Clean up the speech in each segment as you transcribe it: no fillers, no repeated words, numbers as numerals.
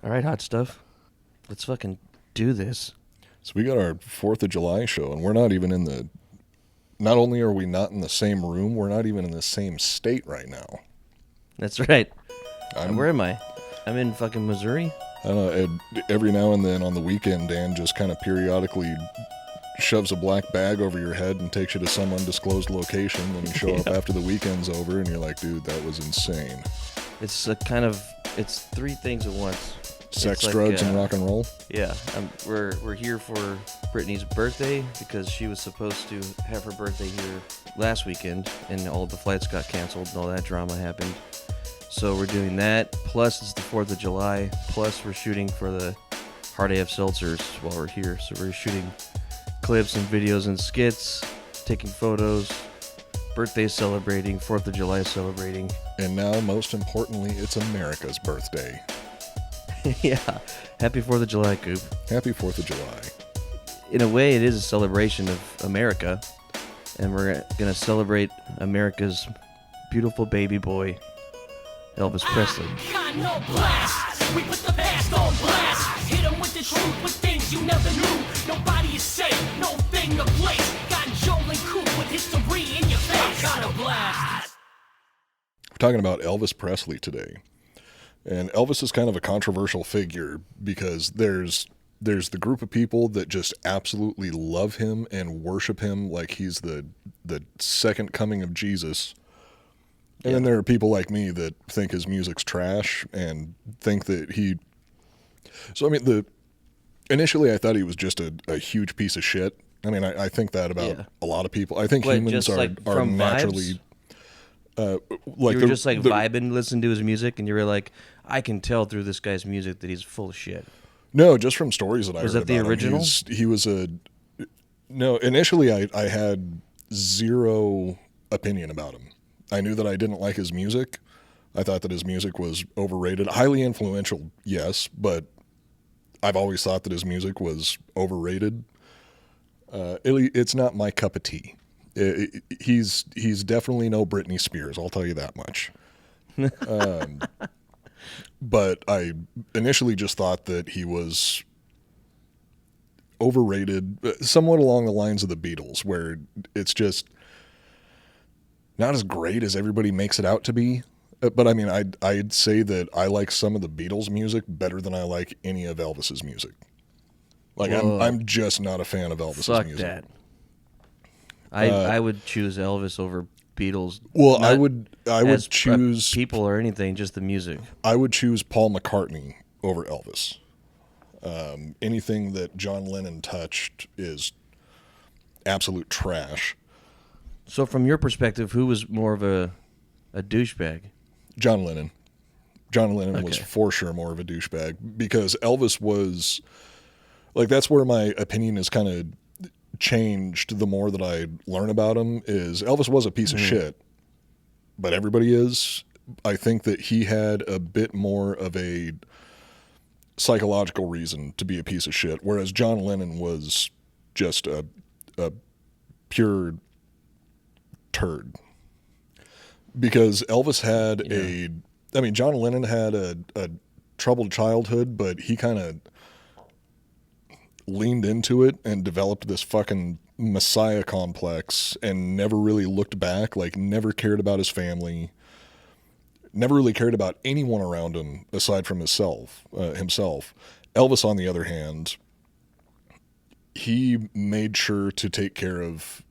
All right, hot stuff. Let's fucking do this. So we got our 4th of July show, and we're not even in the... Not only are we not in the same room, we're not even in the same state right now. That's right. Where am I? I'm in fucking Missouri. I don't know, every now and then on the weekend, Dan just kind of periodically shoves a black bag over your head and takes you to some undisclosed location, and you show up after the weekend's over, and you're like, dude, that was insane. It's it's three things at once. Sex, drugs, and rock and roll? Yeah. We're here for Brittany's birthday because she was supposed to have her birthday here last weekend, and all the flights got canceled and all that drama happened. So we're doing that, plus it's the 4th of July, plus we're shooting for the Hard AF Seltzers while we're here. So we're shooting clips and videos and skits, taking photos, birthday celebrating, 4th of July celebrating. And now, most importantly, it's America's birthday. Yeah. Happy 4th of July, Coop. Happy 4th of July. In a way, it is a celebration of America, and we're going to celebrate America's beautiful baby boy, Elvis Presley. Iconoblast. We put the past on blast. Hit 'em with the truth, with things you never knew. Nobody is safe, no thing to place. Got Joel and Coop with history in your face. Iconoblast. We're talking about Elvis Presley today. And Elvis is kind of a controversial figure because there's the group of people that just absolutely love him and worship him like he's the second coming of Jesus. And then there are people like me that think his music's trash and think that he... So, I mean, initially I thought he was just a huge piece of shit. I mean, I think that about a lot of people. I think humans are naturally... you were just vibing, listening to his music, and you were like, I can tell through this guy's music that he's full of shit. No, just from stories that I heard about him. Was that the original? He was a... No, initially I had zero opinion about him. I knew that I didn't like his music. I thought that his music was overrated. Highly influential, yes, but I've always thought that his music was overrated. It's not my cup of tea. He's definitely no Britney Spears, I'll tell you that much. But I initially just thought that he was overrated, somewhat along the lines of the Beatles, where it's just not as great as everybody makes it out to be. But I mean, I'd say that I like some of the Beatles' music better than I like any of Elvis's music. Like, I'm just not a fan of Elvis's music. Fuck that. I would choose Elvis over Beatles. Well, I would choose people or anything, just the music. I would choose Paul McCartney over Elvis. Anything that John Lennon touched is absolute trash. So from your perspective, who was more of a douchebag? John Lennon. John Lennon was for sure more of a douchebag because Elvis was... Like, that's where my opinion is kind of changed the more that I learn about him, is Elvis was a piece of shit, but everybody is. I think that he had a bit more of a psychological reason to be a piece of shit, whereas John Lennon was just a pure turd. Because Elvis had John Lennon had a troubled childhood, but he kind of leaned into it and developed this fucking messiah complex and never really looked back, like never cared about his family, never really cared about anyone around him aside from himself. Elvis, on the other hand, he made sure to take care of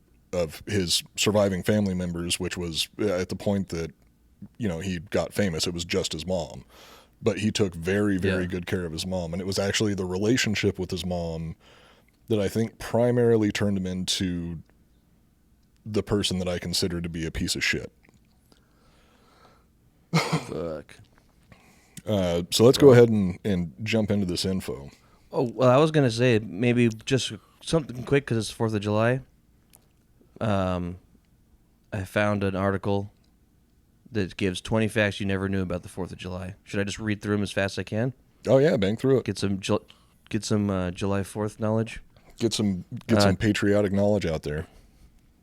his surviving family members, which was at the point that, he got famous, it was just his mom. But he took very, very good care of his mom. And it was actually the relationship with his mom that I think primarily turned him into the person that I consider to be a piece of shit. Fuck. So let's go ahead and jump into this info. Oh, well, I was going to say maybe just something quick because it's 4th of July. I found an article that gives 20 facts you never knew about the 4th of July. Should I just read through them as fast as I can? Oh, yeah, bang through it. Get some July 4th knowledge? Get some patriotic knowledge out there.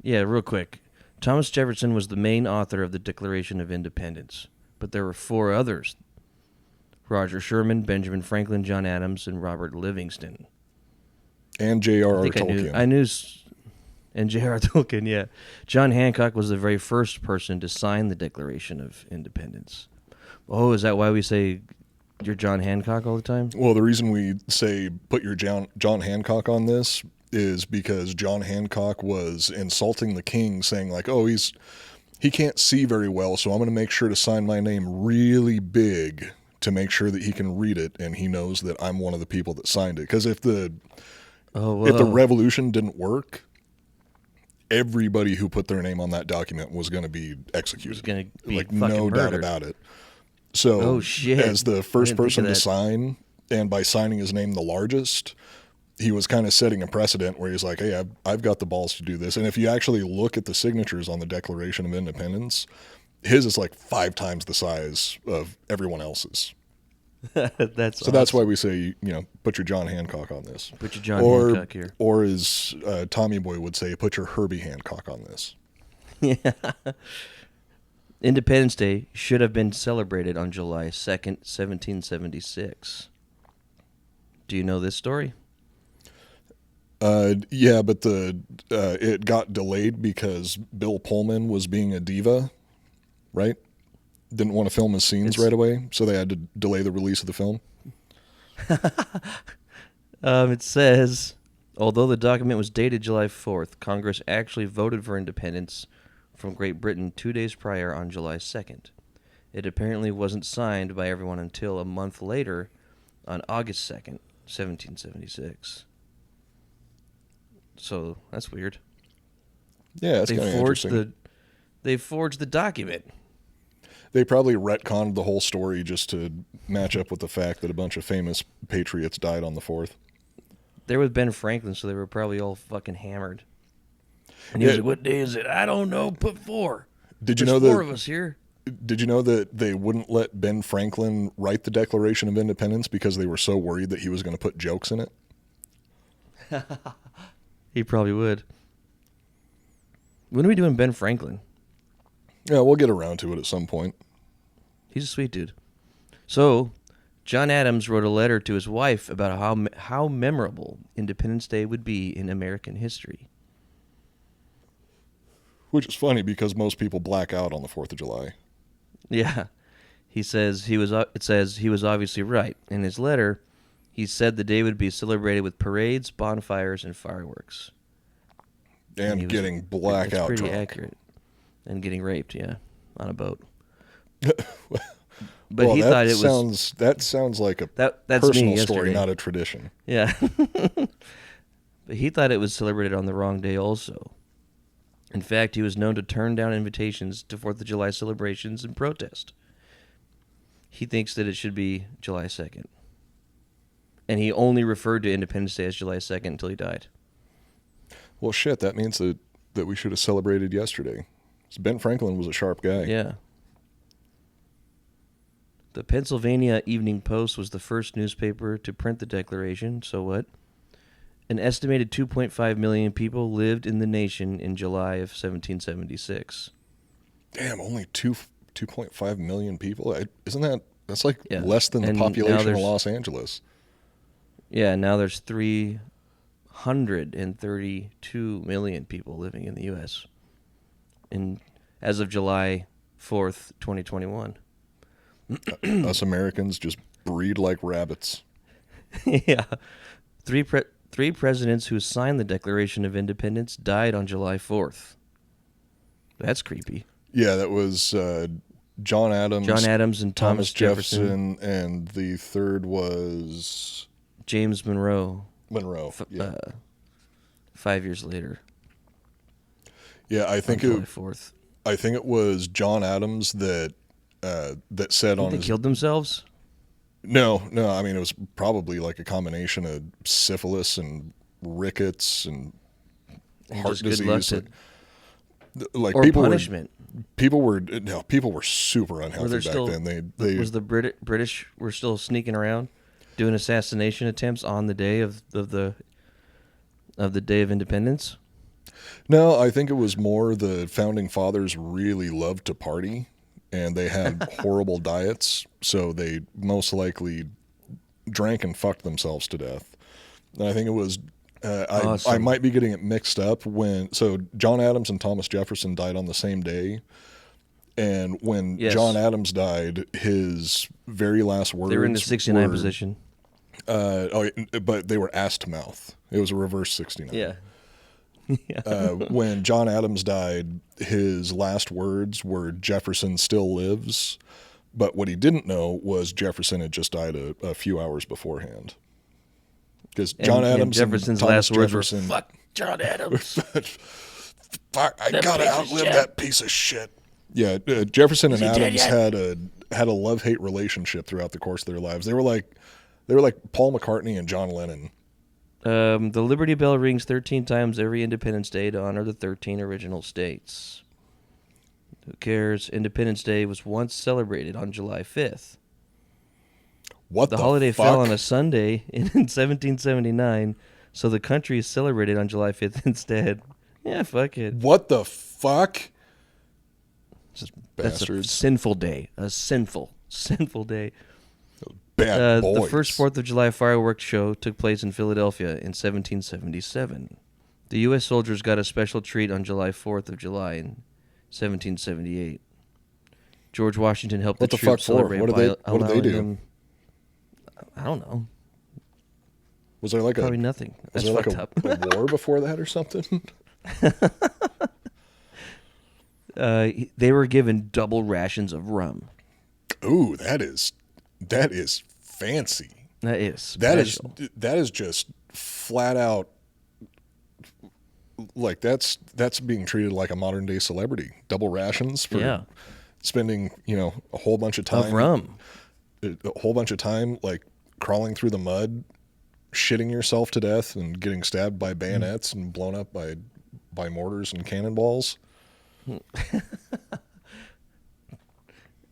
Yeah, real quick. Thomas Jefferson was the main author of the Declaration of Independence, but there were 4 others Roger Sherman, Benjamin Franklin, John Adams, and Robert Livingston. And J.R.R. I Tolkien. And J.R.R. Tolkien, yeah. John Hancock was the very first person to sign the Declaration of Independence. Oh, is that why we say you're John Hancock all the time? Well, the reason we say put your John Hancock on this is because John Hancock was insulting the king, saying like, oh, he can't see very well, so I'm going to make sure to sign my name really big to make sure that he can read it and he knows that I'm one of the people that signed it. Because if the revolution didn't work, everybody who put their name on that document was going to be executed. Was going to be like fucking no doubt murdered. about it. So as the first person to sign, and by signing his name the largest, he was kind of setting a precedent where he's like, hey, I've got the balls to do this. And if you actually look at the signatures on the Declaration of Independence, his is like 5 times the size of everyone else's. That's why we say, put your John Hancock on this. Put your John Hancock here. Or as Tommy Boy would say, put your Herbie Hancock on this. Yeah. Independence Day should have been celebrated on July 2nd, 1776. Do you know this story? Yeah, but it got delayed because Bill Pullman was being a diva, right? Didn't want to film his scenes right away, so they had to delay the release of the film. It says, although the document was dated July 4th, Congress actually voted for independence from Great Britain 2 days prior on July 2nd. It apparently wasn't signed by everyone until a month later on August 2nd, 1776. So that's weird. Yeah, that's kind of interesting. They forged the document. They probably retconned the whole story just to match up with the fact that a bunch of famous patriots died on the 4th. They were with Ben Franklin, so they were probably all fucking hammered. And he was like, what day is it? I don't know. Put 4. There's 4 of us here. Did you know that they wouldn't let Ben Franklin write the Declaration of Independence because they were so worried that he was going to put jokes in it? He probably would. When are we doing Ben Franklin? Yeah, we'll get around to it at some point. He's a sweet dude. So, John Adams wrote a letter to his wife about how memorable Independence Day would be in American history. Which is funny because most people black out on the 4th of July. Yeah. It says he was obviously right. In his letter, he said the day would be celebrated with parades, bonfires, and fireworks. And getting blackout pretty drunk. Accurate. And getting raped, yeah, on a boat. But he thought it was... That sounds like a that's personal story, not a tradition. Yeah. But he thought it was celebrated on the wrong day also. In fact, he was known to turn down invitations to 4th of July celebrations and protest. He thinks that it should be July 2nd. And he only referred to Independence Day as July 2nd until he died. Well, shit, that means that we should have celebrated yesterday. Ben Franklin was a sharp guy. Yeah. The Pennsylvania Evening Post was the first newspaper to print the Declaration, so what? An estimated 2.5 million people lived in the nation in July of 1776. Damn, only 2.5 million people? That's like less than the population of Los Angeles. Yeah, now there's 332 million people living in the U.S. as of July 4th, 2021. Us Americans just breed like rabbits. Yeah. Three presidents who signed the Declaration of Independence died on July 4th. That's creepy. Yeah, that was John Adams and Thomas Jefferson. And the third was... James Monroe. 5 years later. Yeah, I think July 4th. I think it was John Adams that said on his... They killed themselves? No. I mean, it was probably like a combination of syphilis and rickets and heart disease. Like or people punishment. People were super unhealthy back then. Was the British were still sneaking around doing assassination attempts on the day of the Day of Independence? No, I think it was more the founding fathers really loved to party, and they had horrible diets, so they most likely drank and fucked themselves to death. And I think it was, I might be getting it mixed up so John Adams and Thomas Jefferson died on the same day. And when John Adams died, his very last words They were in the 69 position. But they were ass to mouth. It was a reverse 69. Yeah. When John Adams died, his last words were "Jefferson still lives," but what he didn't know was Jefferson had just died a few hours beforehand. Because John Adams Jefferson's and last words Jefferson, were "fuck John Adams." Fuck, I gotta outlive that piece of shit. Yeah, Jefferson and Adams had a love-hate relationship throughout the course of their lives. They were like Paul McCartney and John Lennon. The Liberty Bell rings 13 times every Independence Day to honor the 13 original states. Who cares? Independence Day was once celebrated on July 5th. What the holiday fuck? fell on a Sunday in 1779, so the country is celebrated on July 5th instead. Yeah, fuck it. What the fuck? That's a Bastards. sinful day. A sinful day. Bad boys. The first 4th of July fireworks show took place in Philadelphia in 1777. The U.S. soldiers got a special treat on July 4th of July in 1778. George Washington helped What the the fuck troops for? celebrate What by do they do? allowing them- I don't know. Was there like Probably nothing. Was That's there like fucked up. a war before that or something? They were given double rations of rum. Ooh, that is fancy. That is That special. is just flat out like that's being treated like a modern day celebrity. Double rations for spending, a whole bunch of time Of rum. A whole bunch of time like crawling through the mud, shitting yourself to death and getting stabbed by bayonets and blown up by mortars and cannonballs.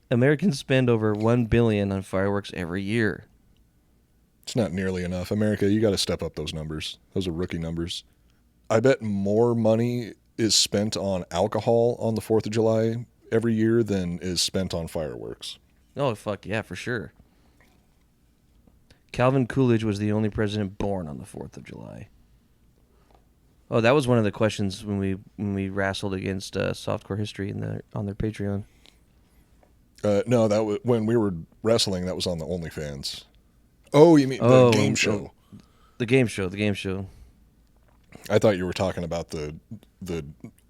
Americans spend over $1 billion on fireworks every year. It's not nearly enough. America, you got to step up those numbers. Those are rookie numbers. I bet more money is spent on alcohol on the 4th of July every year than is spent on fireworks. Oh, fuck yeah, for sure. Calvin Coolidge was the only president born on the 4th of July. Oh, that was one of the questions when we wrestled against Softcore History on their Patreon. No, that was when we were wrestling. That was on the OnlyFans. Oh, you mean the game show? The game show. I thought you were talking about the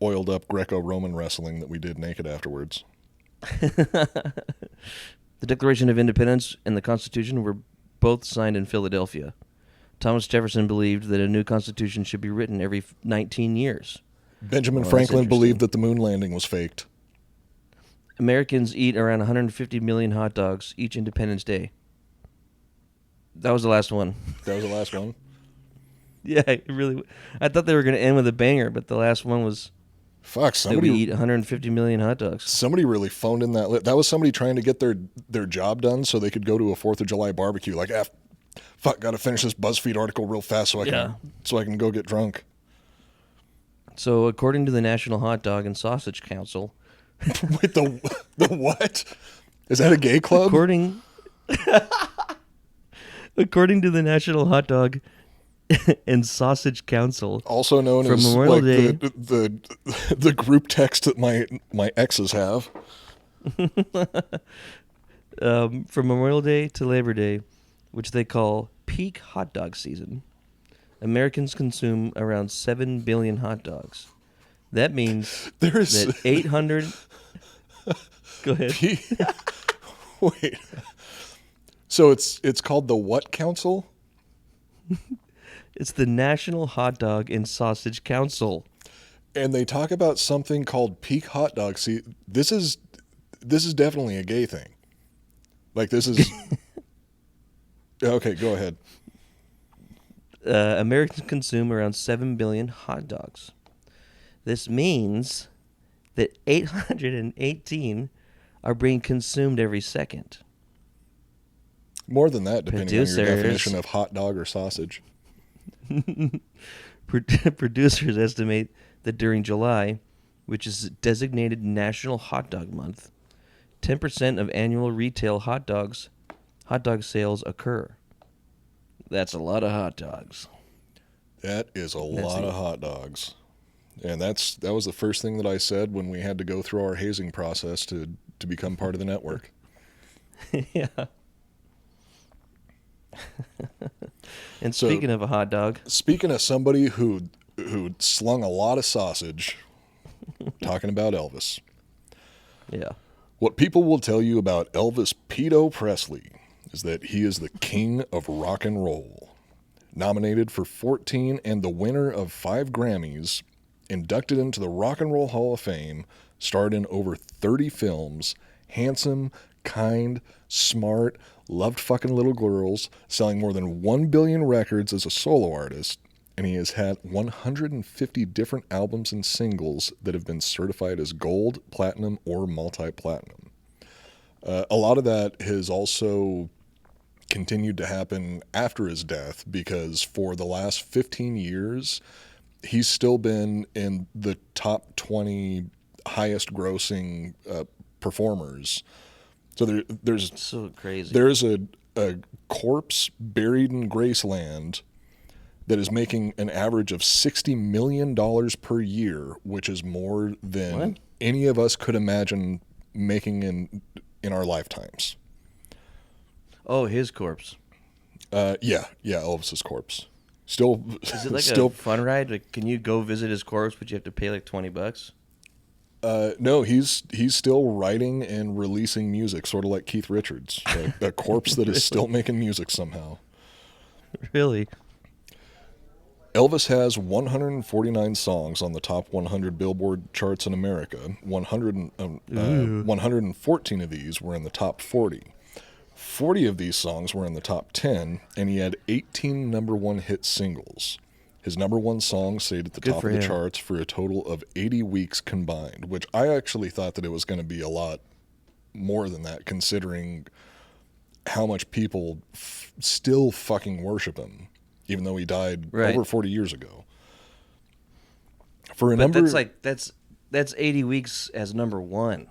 oiled up Greco-Roman wrestling that we did naked afterwards. The Declaration of Independence and the Constitution were both signed in Philadelphia. Thomas Jefferson believed that a new constitution should be written every 19 years. Benjamin Well, Franklin that's believed that the moon landing was faked. Americans eat around 150 million hot dogs each Independence Day. That was the last one. That was the last one? Yeah, I thought they were going to end with a banger, but the last one was Fuck, that we eat 150 million hot dogs. Somebody really phoned in that. That was somebody trying to get their job done so they could go to a 4th of July barbecue. Like, fuck, got to finish this BuzzFeed article real fast so I can go get drunk. So, according to the National Hot Dog and Sausage Council, Wait, the what? Is that a gay club? According to the National Hot Dog and Sausage Council, also known from as Memorial like Day, the group text that my exes have. from Memorial Day to Labor Day, which they call peak hot dog season, Americans consume around 7 billion hot dogs. That means that 800... Go ahead. Wait. So it's called the what council? It's the National Hot Dog and Sausage Council. And they talk about something called peak hot dog. See, this is definitely a gay thing. Like, this is... Okay, go ahead. Americans consume around 7 billion hot dogs. This means that 818 are being consumed every second. More than that, depending on your Producers. definition of hot dog or sausage. Producers estimate that during July, which is designated National Hot Dog Month, 10% of annual retail hot dog sales occur. That's a lot of hot dogs. That is a lot of hot dogs. And that was the first thing that I said when we had to go through our hazing process to become part of the network. Yeah. And speaking of a hot dog. Speaking of somebody who slung a lot of sausage, talking about Elvis. Yeah. What people will tell you about Elvis Pedo Presley is that he is the king of rock and roll. Nominated for 14 and the winner of 5 Grammys, inducted into the Rock and Roll Hall of Fame, starred in over 30 films, handsome, kind, smart, loved fucking little girls, selling more than 1 billion records as a solo artist, and he has had 150 different albums and singles that have been certified as gold, platinum, or multi-platinum. A lot of that has also continued to happen after his death, because for the last 15 years, he's still been in the top 20 highest grossing performers. So there's so crazy. There's a corpse buried in Graceland that is making an average of $60 million per year, which is more than any of us could imagine making in our lifetimes. Oh, his corpse. Yeah, Elvis's corpse. Still, is it like a fun ride? Like, can you go visit his corpse, but you have to pay like $20? No, he's still writing and releasing music, sort of like Keith Richards, a corpse that is still making music somehow. Really? Elvis has 149 songs on the top 100 Billboard charts in America. 114 of these were in the top 40. 40 of these songs were in the top 10, and he had 18 number one hit singles. His number one song stayed at the top of the charts for a total of 80 weeks combined, which I actually thought that it was going to be a lot more than that, considering how much people still fucking worship him, even though he died over 40 years ago. That's 80 weeks as number one.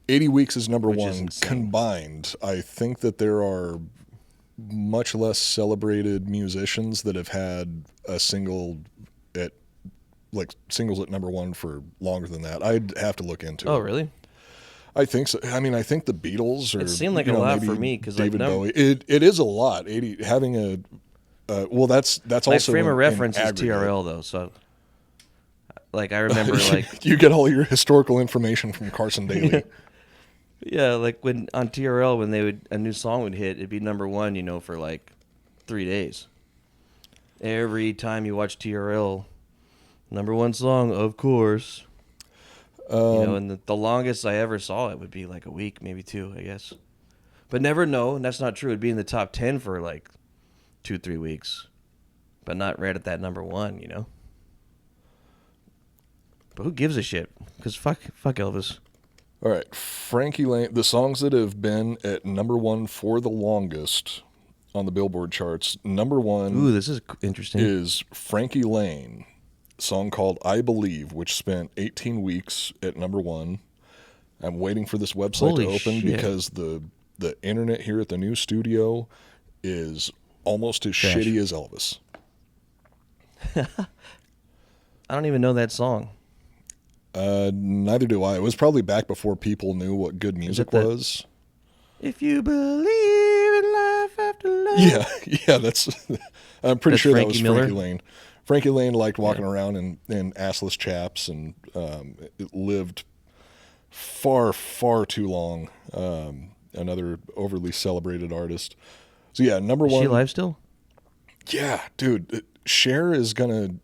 80 weeks is number one combined. I think that there are much less celebrated musicians that have had a single singles at number one for longer than that. I'd have to look into it. Oh, really? I think so. I mean, I think the Beatles, or it seemed like a lot for me, because David Bowie. It is a lot. 80 having a well, that's also my frame of reference is TRL though. So, like, I remember like you get all your historical information from Carson Daly. Yeah, like when on TRL, when a new song would hit, it'd be number one, for like 3 days. Every time you watch TRL, number one song, of course. And the longest I ever saw it would be like a week, maybe 2, I guess. But never know, and that's not true. It'd be in the top 10 for like 2-3 weeks, but not right at that number one, But who gives a shit? Because fuck Elvis. All right, Frankie Lane. The songs that have been at number one for the longest on the Billboard charts. Number one. Ooh, this is interesting. Is Frankie Lane, a song called "I Believe," which spent 18 weeks at number one. I'm waiting for this website to open because the internet here at the new studio is almost as shitty as Elvis. I don't even know that song. Neither do I. It was probably back before people knew what good music was. If you believe in life after love. Yeah, that's. I'm pretty sure that was Miller? Frankie Lane. Frankie Lane liked walking around in assless chaps, and it lived far, far too long. Another overly celebrated artist. So yeah, number one. Is she alive still? Yeah, dude. Cher's gonna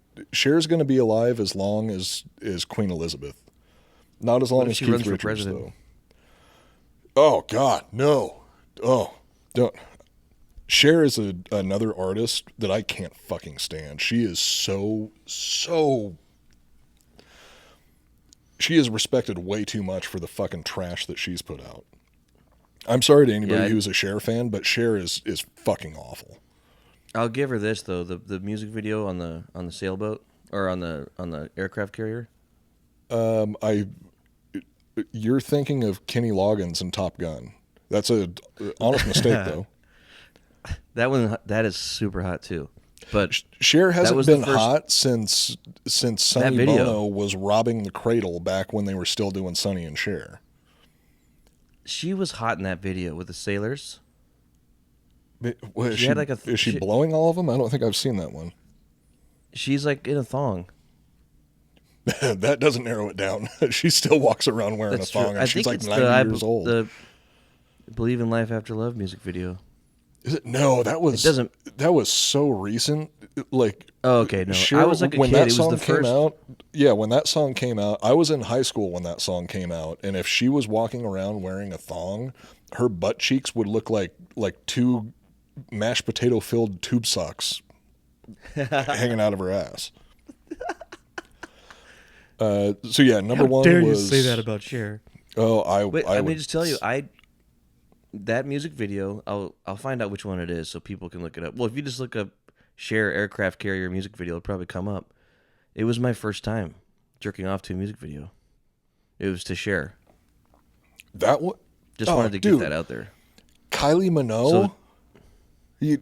be alive as long as Queen Elizabeth. Not as long as Keith Richards, though. Oh God, no. Oh, don't. Cher is another artist that I can't fucking stand. She is so. She is respected way too much for the fucking trash that she's put out. I'm sorry to anybody who's a Cher fan, but Cher is fucking awful. I'll give her this though: the music video on the sailboat or on the aircraft carrier. you're thinking of Kenny Loggins and Top Gun. That's a honest mistake, though. That is super hot too. But Cher hasn't been hot since Sonny Bono was robbing the cradle back when they were still doing Sonny and Cher. She was hot in that video with the sailors. Is she blowing all of them? I don't think I've seen that one. She's like in a thong. That doesn't narrow it down. She still walks around wearing a thong, and she's like 90 years old. The Believe in Life After Love music video. Is it? No, that was so recent. Like, oh, okay, no. Cher, I was like a when kid. That song came out. Yeah, when that song came out, I was in high school when that song came out, and if she was walking around wearing a thong, her butt cheeks would look like two mashed potato filled tube socks hanging out of her ass. So yeah, number one was. How dare you say that about Cher? Oh, I mean, just tell you, that music video, I'll find out which one it is so people can look it up. Well, if you just look up Cher aircraft carrier music video, it'll probably come up. It was my first time jerking off to a music video. It was to Cher. That one? Just wanted to get that out there. Kylie Minogue? You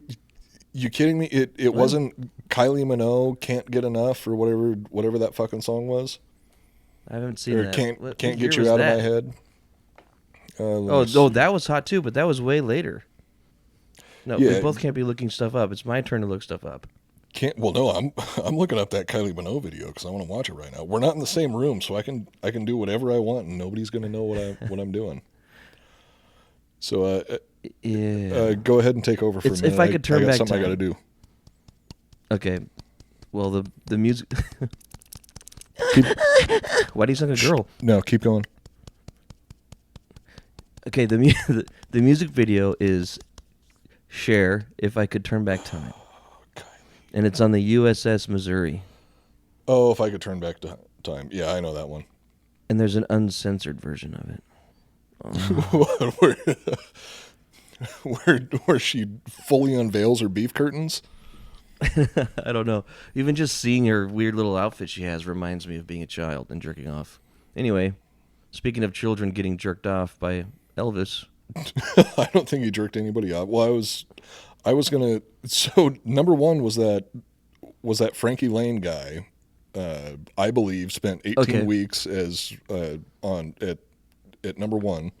kidding me? It wasn't Kylie Minogue Can't Get Enough or whatever that fucking song was? I haven't seen that. Can't Get You Out of My Head? That was hot too, but that was way later. No, we both can't be looking stuff up. It's my turn to look stuff up. I'm looking up that Kylie Minogue video because I want to watch it right now. We're not in the same room, so I can do whatever I want, and nobody's going to know what I'm doing. So go ahead and take over for a minute. If I could turn back something time. I got to do. Okay. Well, the music. Why do you sound like a girl? No, keep going. Okay, the music video is Cher, If I Could Turn Back Time. And it's on the USS Missouri. Oh, If I Could Turn Back Time. Yeah, I know that one. And there's an uncensored version of it. Where she fully unveils her beef curtains? I don't know. Even just seeing her weird little outfit she has reminds me of being a child and jerking off. Anyway, speaking of children getting jerked off by Elvis. I don't think he jerked anybody off. Well, I was gonna. So number one was that Frankie Lane guy. I believe spent 18 weeks as at number one.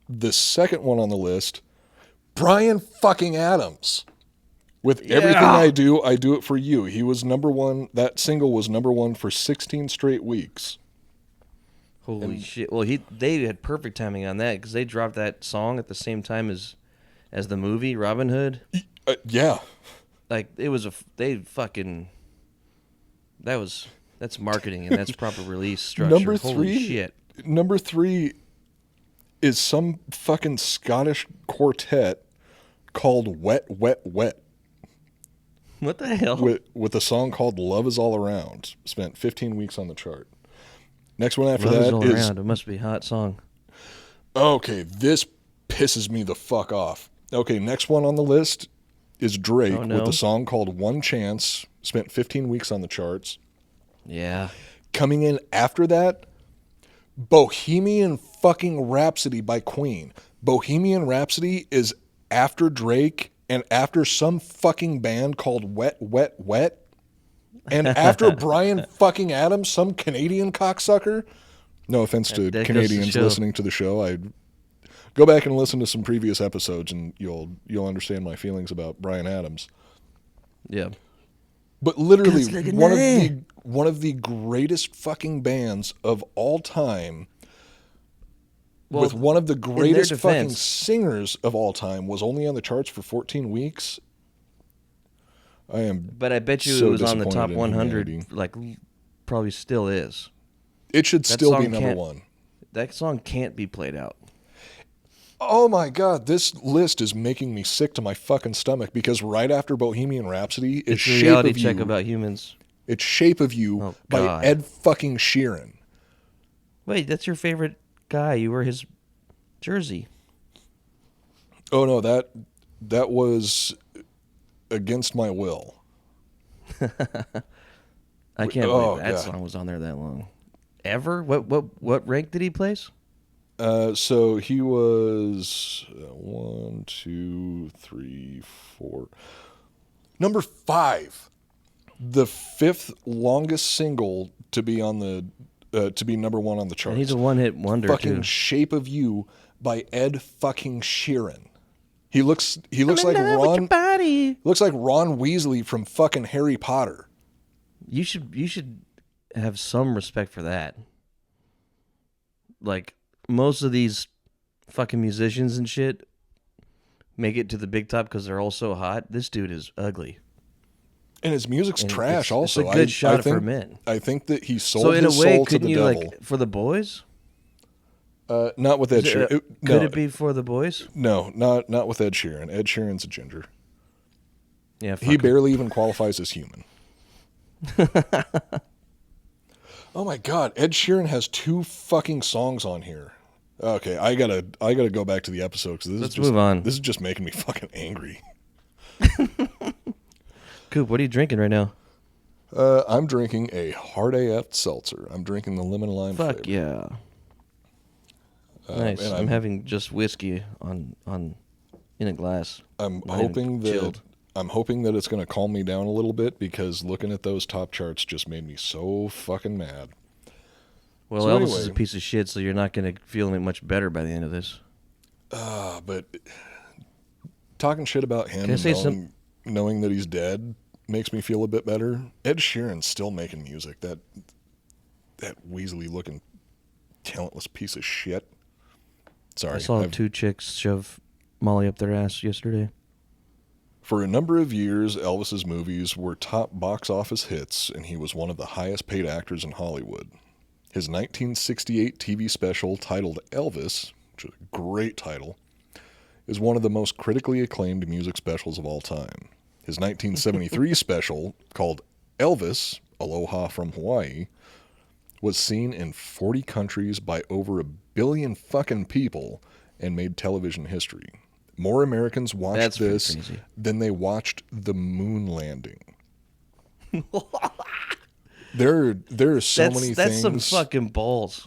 The second one on the list, Bryan fucking Adams. With everything I do it for you. He was number one. That single was number one for 16 straight weeks. Holy shit! Well, they had perfect timing on that because they dropped that song at the same time as the movie Robin Hood. Yeah, like it was that's marketing and that's proper release structure. Holy shit! Number three is some fucking Scottish quartet called Wet Wet Wet. What the hell? With a song called Love Is All Around. Spent 15 weeks on the chart. Next one after Love that is all around. It must be a hot song. Okay, this pisses me the fuck off. Okay, next one on the list is Drake with a song called One Chance. Spent 15 weeks on the charts. Yeah. Coming in after that, Bohemian fucking Rhapsody by Queen. Bohemian Rhapsody is after Drake and after some fucking band called Wet Wet Wet. And after Bryan fucking Adams, some Canadian cocksucker. No offense to Canadians listening to the show. I go back and listen to some previous episodes, and you'll understand my feelings about Bryan Adams. Yeah. But literally, one of the greatest fucking bands of all time, with one of the greatest fucking singers of all time, was only on the charts for 14 weeks. But I bet you it was on the top 100, like probably still is. It should still be number one. That song can't be played out. Oh my God, this list is making me sick to my fucking stomach because right after Bohemian Rhapsody is Shape of You. Reality Check About Humans. It's Shape of You by Ed fucking Sheeran. Wait, that's your favorite guy. You were his jersey. Oh no, that was against my will. I can't believe that song was on there that long. ever? What rank did he place? So he was 1, 2, 3, 4. Number 5. The 5th longest single to be on the to be number 1 on the charts. And he's a one-hit wonder fucking too. Shape of You by Ed fucking Sheeran. He looks like in love with Ron your body. looks like Ron Weasley from fucking Harry Potter. You should have some respect for that. Like most of these fucking musicians and shit make it to the big top because they're all so hot. This dude is ugly. And his music's And trash. Also, it's a good shot I think, for men. I think that he sold So in his a way, soul to couldn't the you devil. like for the boys? Not with Ed Sheeran. Could it be for the boys? No, not with Ed Sheeran. Ed Sheeran's a ginger. Yeah, He barely even qualifies as human. Oh my god, Ed Sheeran has 2 fucking songs on here. Okay, I gotta go back to the episode because Let's move on. This is just making me fucking angry. Coop, what are you drinking right now? I'm drinking a hard AF seltzer. I'm drinking the lemon lime Fuck flavor. yeah. Nice. and I'm having just whiskey on in a glass. I'm Not hoping even chilled. that it's going to calm me down a little bit because looking at those top charts just made me so fucking mad. Well, So Elvis anyway. is a piece of shit, so you're not going to feel it much better by the end of this. But talking shit about him Can I and say knowing that he's dead makes me feel a bit better. Ed Sheeran's still making music. That Weasley looking talentless piece of shit. Sorry. I saw 2 chicks shove Molly up their ass yesterday. For a number of years, Elvis's movies were top box office hits, and he was one of the highest paid actors in Hollywood. His 1968 TV special titled Elvis, which is a great title, is one of the most critically acclaimed music specials of all time. His 1973 special, called Elvis, Aloha from Hawaii, was seen in 40 countries by over 1 billion fucking people and made television history. More Americans watched this crazy. than they watched the moon landing. There are so many That's things. some fucking balls.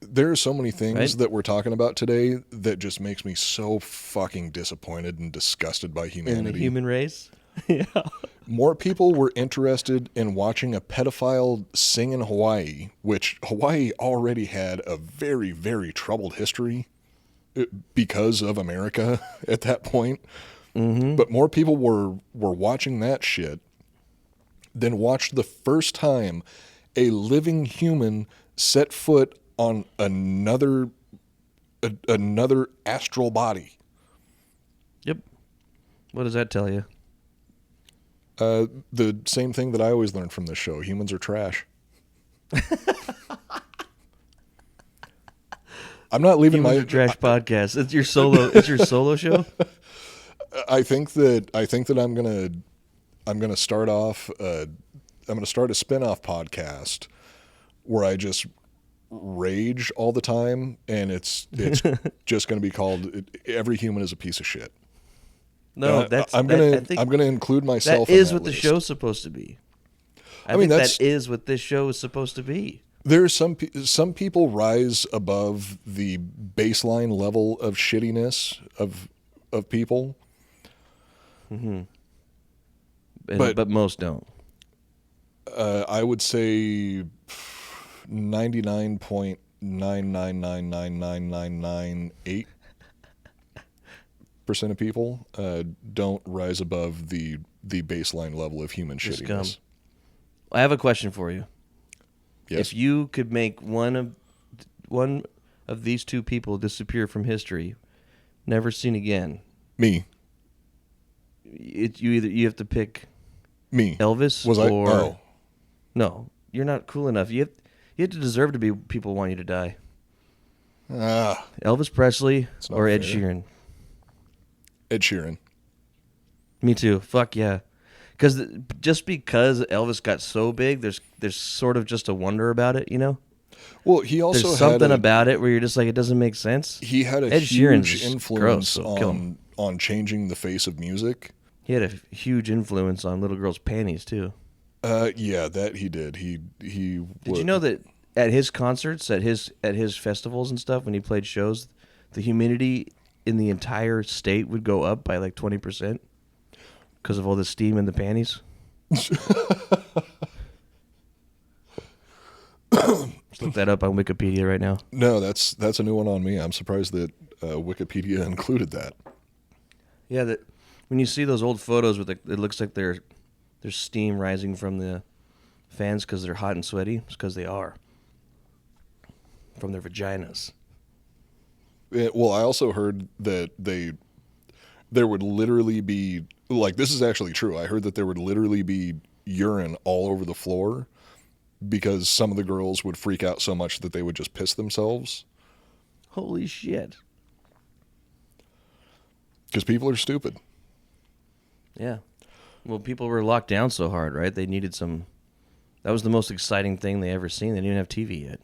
There are so many things Right? that we're talking about today that just makes me so fucking disappointed and disgusted by In humanity. the human race? Yeah. More people were interested in watching a pedophile sing in Hawaii, which Hawaii already had a very, very troubled history because of America at that point. Mm-hmm. But more people were watching that shit than watched the first time a living human set foot on another astral body. Yep. What does that tell you? The same thing that I always learned from this show. Humans are trash. I'm not leaving Humans my Are Trash podcast. It's your solo. It's your solo show. I think that I'm gonna start off. I'm gonna start a spin-off podcast where I just rage all the time, and it's just gonna be called "Every Human is a Piece of Shit." No, I'm gonna include myself. That in is that what the list. show's supposed to be. I mean, think that's- that is what this show is supposed to be. There are some people rise above the baseline level of shittiness of people. But most don't. I would say 99.9999998% of people don't rise above the baseline level of human Just shittiness. I have a question for you. Yes. If you could make one of these 2 people disappear from history, never seen again, Me. you have to pick Me. Elvis Was or I? Oh. no, you're not cool enough. You have to deserve to be people want you to die. Elvis Presley not or Ed fair. Sheeran. Ed Sheeran. Me too. Fuck yeah. Because just because Elvis got so big, there's sort of just a wonder about it, you know. Well, he also There's had something about it where you're just like, it doesn't make sense. he had a Ed Sheeran's huge just influence gross, so kill him. on changing the face of music. He had a huge influence on little girls' panties too. Yeah, that he did. He Did you know that at his concerts, at his festivals and stuff, when he played shows, the humidity in the entire state would go up by like 20% because of all the steam in the panties. Just look that up on Wikipedia right now. No, that's a new one on me. I'm surprised that Wikipedia included that. Yeah, that when you see those old photos with it looks like there's steam rising from the fans because they're hot and sweaty. It's because they are from their vaginas. Well, I also heard that there would literally be, like, this is actually true. I heard that there would literally be urine all over the floor because some of the girls would freak out so much that they would just piss themselves. Holy shit. Because people are stupid. Yeah. Well, people were locked down so hard, right? They needed some... That was the most exciting thing they ever seen. They didn't even have TV yet.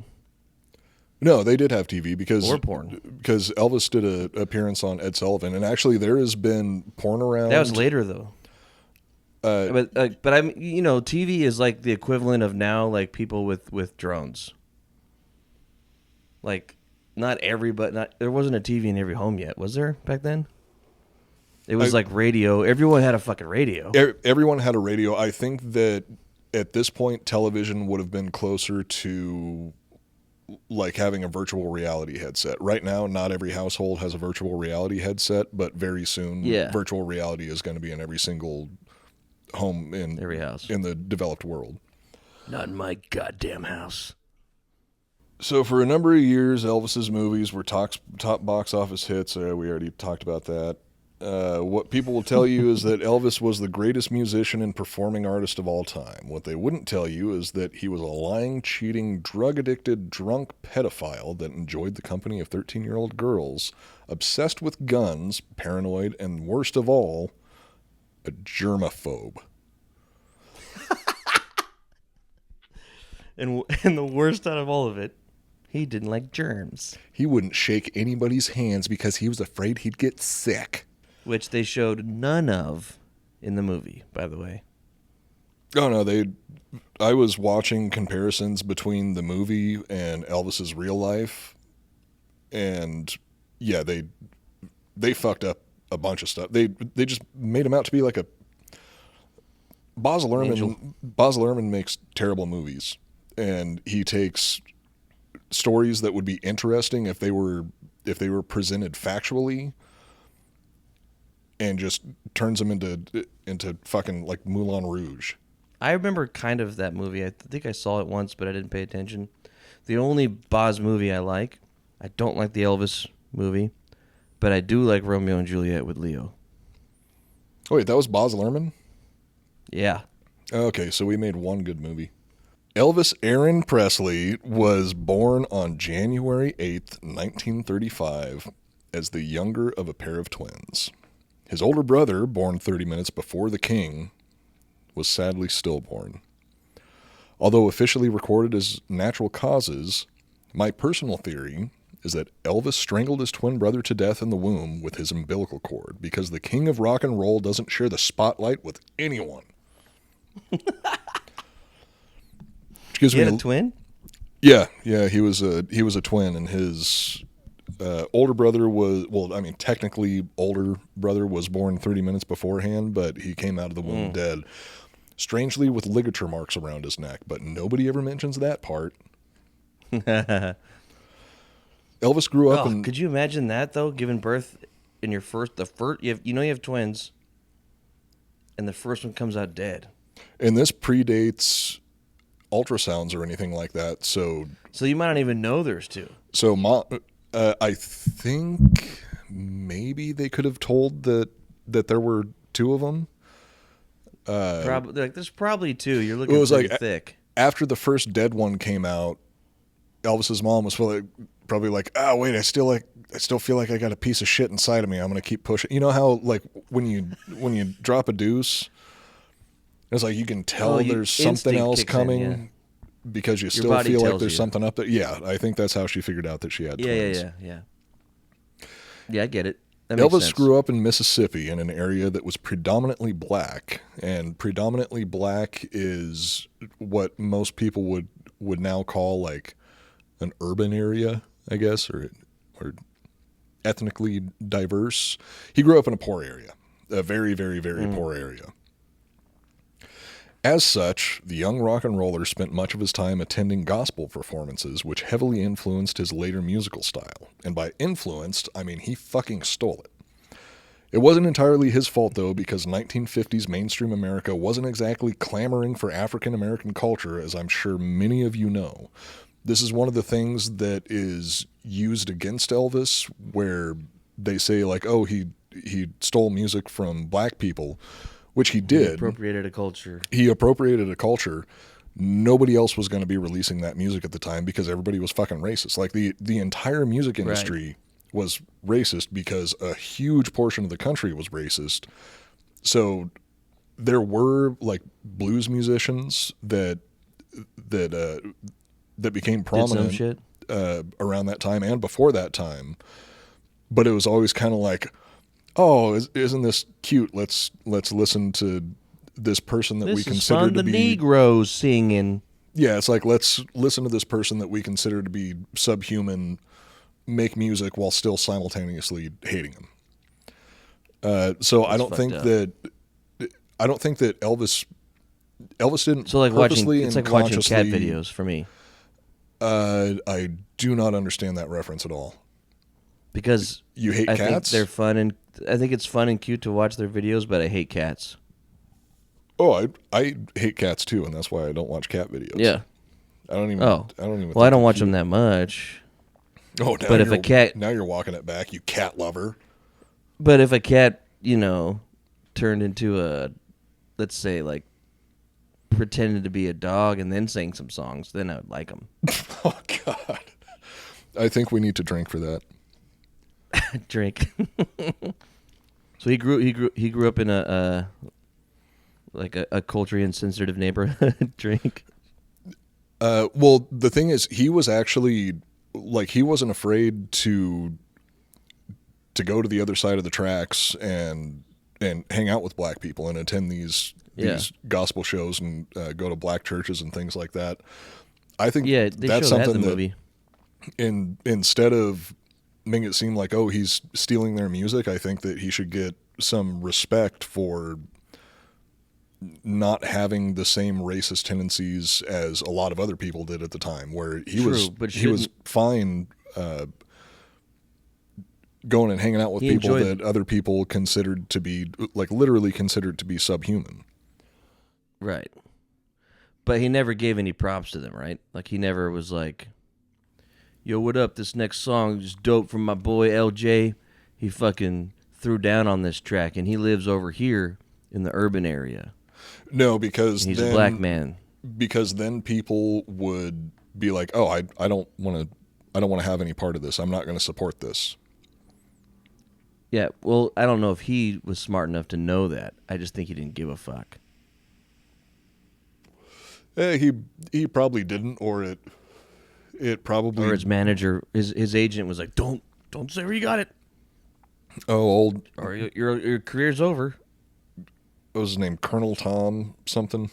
No, they did have TV because... Or porn. Because Elvis did an appearance on Ed Sullivan, and actually there has been porn around... That was later, though. But I'm, TV is like the equivalent of now, like people with drones. Like, there wasn't a TV in every home yet, was there back then? It was like radio. Everyone had a fucking radio. Everyone had a radio. I think that at this point, television would have been closer to like having a virtual reality headset. Right now, not every household has a virtual reality headset, but very soon, virtual reality is going to be in every single home in every house in the developed world. Not in my goddamn house. So for a number of years, Elvis's movies were top box office hits. We already talked about that. What people will tell you is that Elvis was the greatest musician and performing artist of all time. What they wouldn't tell you is that he was a lying, cheating, drug-addicted, drunk pedophile that enjoyed the company of 13-year-old girls, obsessed with guns, paranoid, and worst of all, a germaphobe. And the worst out of all of it, he didn't like germs. He wouldn't shake anybody's hands because he was afraid he'd get sick. Which they showed none of in the movie, by the way. Oh, no, I was watching comparisons between the movie and Elvis's real life, and yeah, they fucked up a bunch of stuff. They just made him out to be like a... Baz Luhrmann makes terrible movies, and he takes stories that would be interesting if they were presented factually, and just turns them into fucking like Moulin Rouge. I remember kind of that movie. I think I saw it once, but I didn't pay attention. The only Boz movie I don't like the Elvis movie, but I do like Romeo and Juliet with Leo. Oh, wait, that was Baz Luhrmann? Yeah. Okay, so we made one good movie. Elvis Aaron Presley was born on January 8th, 1935, as the younger of a pair of twins. His older brother, born 30 minutes before the king, was sadly stillborn. Although officially recorded as natural causes, my personal theory is that Elvis strangled his twin brother to death in the womb with his umbilical cord because the king of rock and roll doesn't share the spotlight with anyone. He had a twin? Yeah, he was a twin, and his older brother technically older brother was born 30 minutes beforehand, but he came out of the womb dead. Strangely with ligature marks around his neck, but nobody ever mentions that part. Elvis grew up in... Could you imagine that, though, giving birth in your you have twins, and the first one comes out dead. And this predates ultrasounds or anything like that, so you might not even know there's two. So I think maybe they could have told that there were two of them. Probably, there's probably two. You're looking pretty thick. After the first dead one came out, Elvis's mom was probably like, "Oh wait, I still feel like I got a piece of shit inside of me. I'm gonna keep pushing." You know how like when you drop a deuce, it's like you can tell there's something else coming because you still feel like there's something up there. Yeah, I think that's how she figured out that she had twins. Yeah. Yeah, I get it. Elvis grew up in Mississippi in an area that was predominantly black, and predominantly black is what most people would now call like an urban area, I guess, or ethnically diverse. He grew up in a poor area, a very, very, very poor area. As such, the young rock and roller spent much of his time attending gospel performances, which heavily influenced his later musical style. And by influenced, I mean he fucking stole it. It wasn't entirely his fault, though, because 1950s mainstream America wasn't exactly clamoring for African American culture, as I'm sure many of you know. This is one of the things that is used against Elvis, where they say, like, oh, he stole music from black people, which he did. He appropriated a culture. He appropriated a culture. Nobody else was going to be releasing that music at the time because everybody was fucking racist. Like, the entire music industry was racist because a huge portion of the country was racist. So there were, like, blues musicians that became prominent around that time and before that time. But it was always kind of like, oh, isn't this cute? Let's listen to this person that we consider to be the Negroes singing. Yeah, it's like, let's listen to this person that we consider to be subhuman make music while still simultaneously hating him. So I don't think that Elvis didn't purposely it's like watching cat videos for me. I do not understand that reference at all. Because you hate cats? I think they're fun, and I think it's fun and cute to watch their videos, but I hate cats. Oh, I hate cats too, and that's why I don't watch cat videos. Yeah. I don't even. Well, I don't watch them that much. Oh, but if a cat, now you're walking it back, you cat lover. But if a cat, turned into a, let's say, like, pretended to be a dog and then sang some songs, then I would like them. Oh God, I think we need to drink for that. Drink. So he grew up in a culturally insensitive neighborhood. Drink. Well, the thing is, he was actually, like, he wasn't afraid to go to the other side of the tracks and hang out with black people and attend these gospel shows and go to black churches and things like that. I think that's something in the movie. Instead of making it seem like, oh, he's stealing their music, I think that he should get some respect for not having the same racist tendencies as a lot of other people did at the time, where he was fine going and hanging out with people that other people considered to be, like, literally considered to be subhuman. Right. But he never gave any props to them, right? Like, he never was like, yo, what up? This next song is dope from my boy LJ. He fucking threw down on this track, and he lives over here in the urban area. No, because he's a black man. Because then people would be like, "Oh, I don't want to have any part of this. I'm not going to support this." Yeah, well, I don't know if he was smart enough to know that. I just think he didn't give a fuck. He probably didn't, or it probably, or his manager, his agent was like, "Don't say where you got it." Oh, or your career's over. What was his name? Colonel Tom something?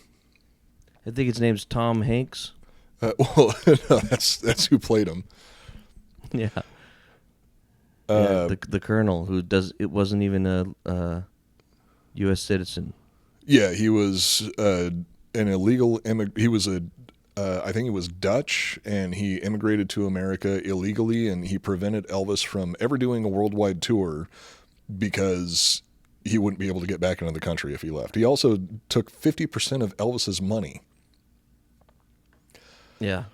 I think his name's Tom Hanks. Well, no, that's who played him. Yeah. The colonel who wasn't even a U.S. citizen. Yeah, he was an illegal he was I think he was Dutch, and he immigrated to America illegally, and he prevented Elvis from ever doing a worldwide tour because he wouldn't be able to get back into the country if he left. He also took 50% of Elvis's money. Yeah.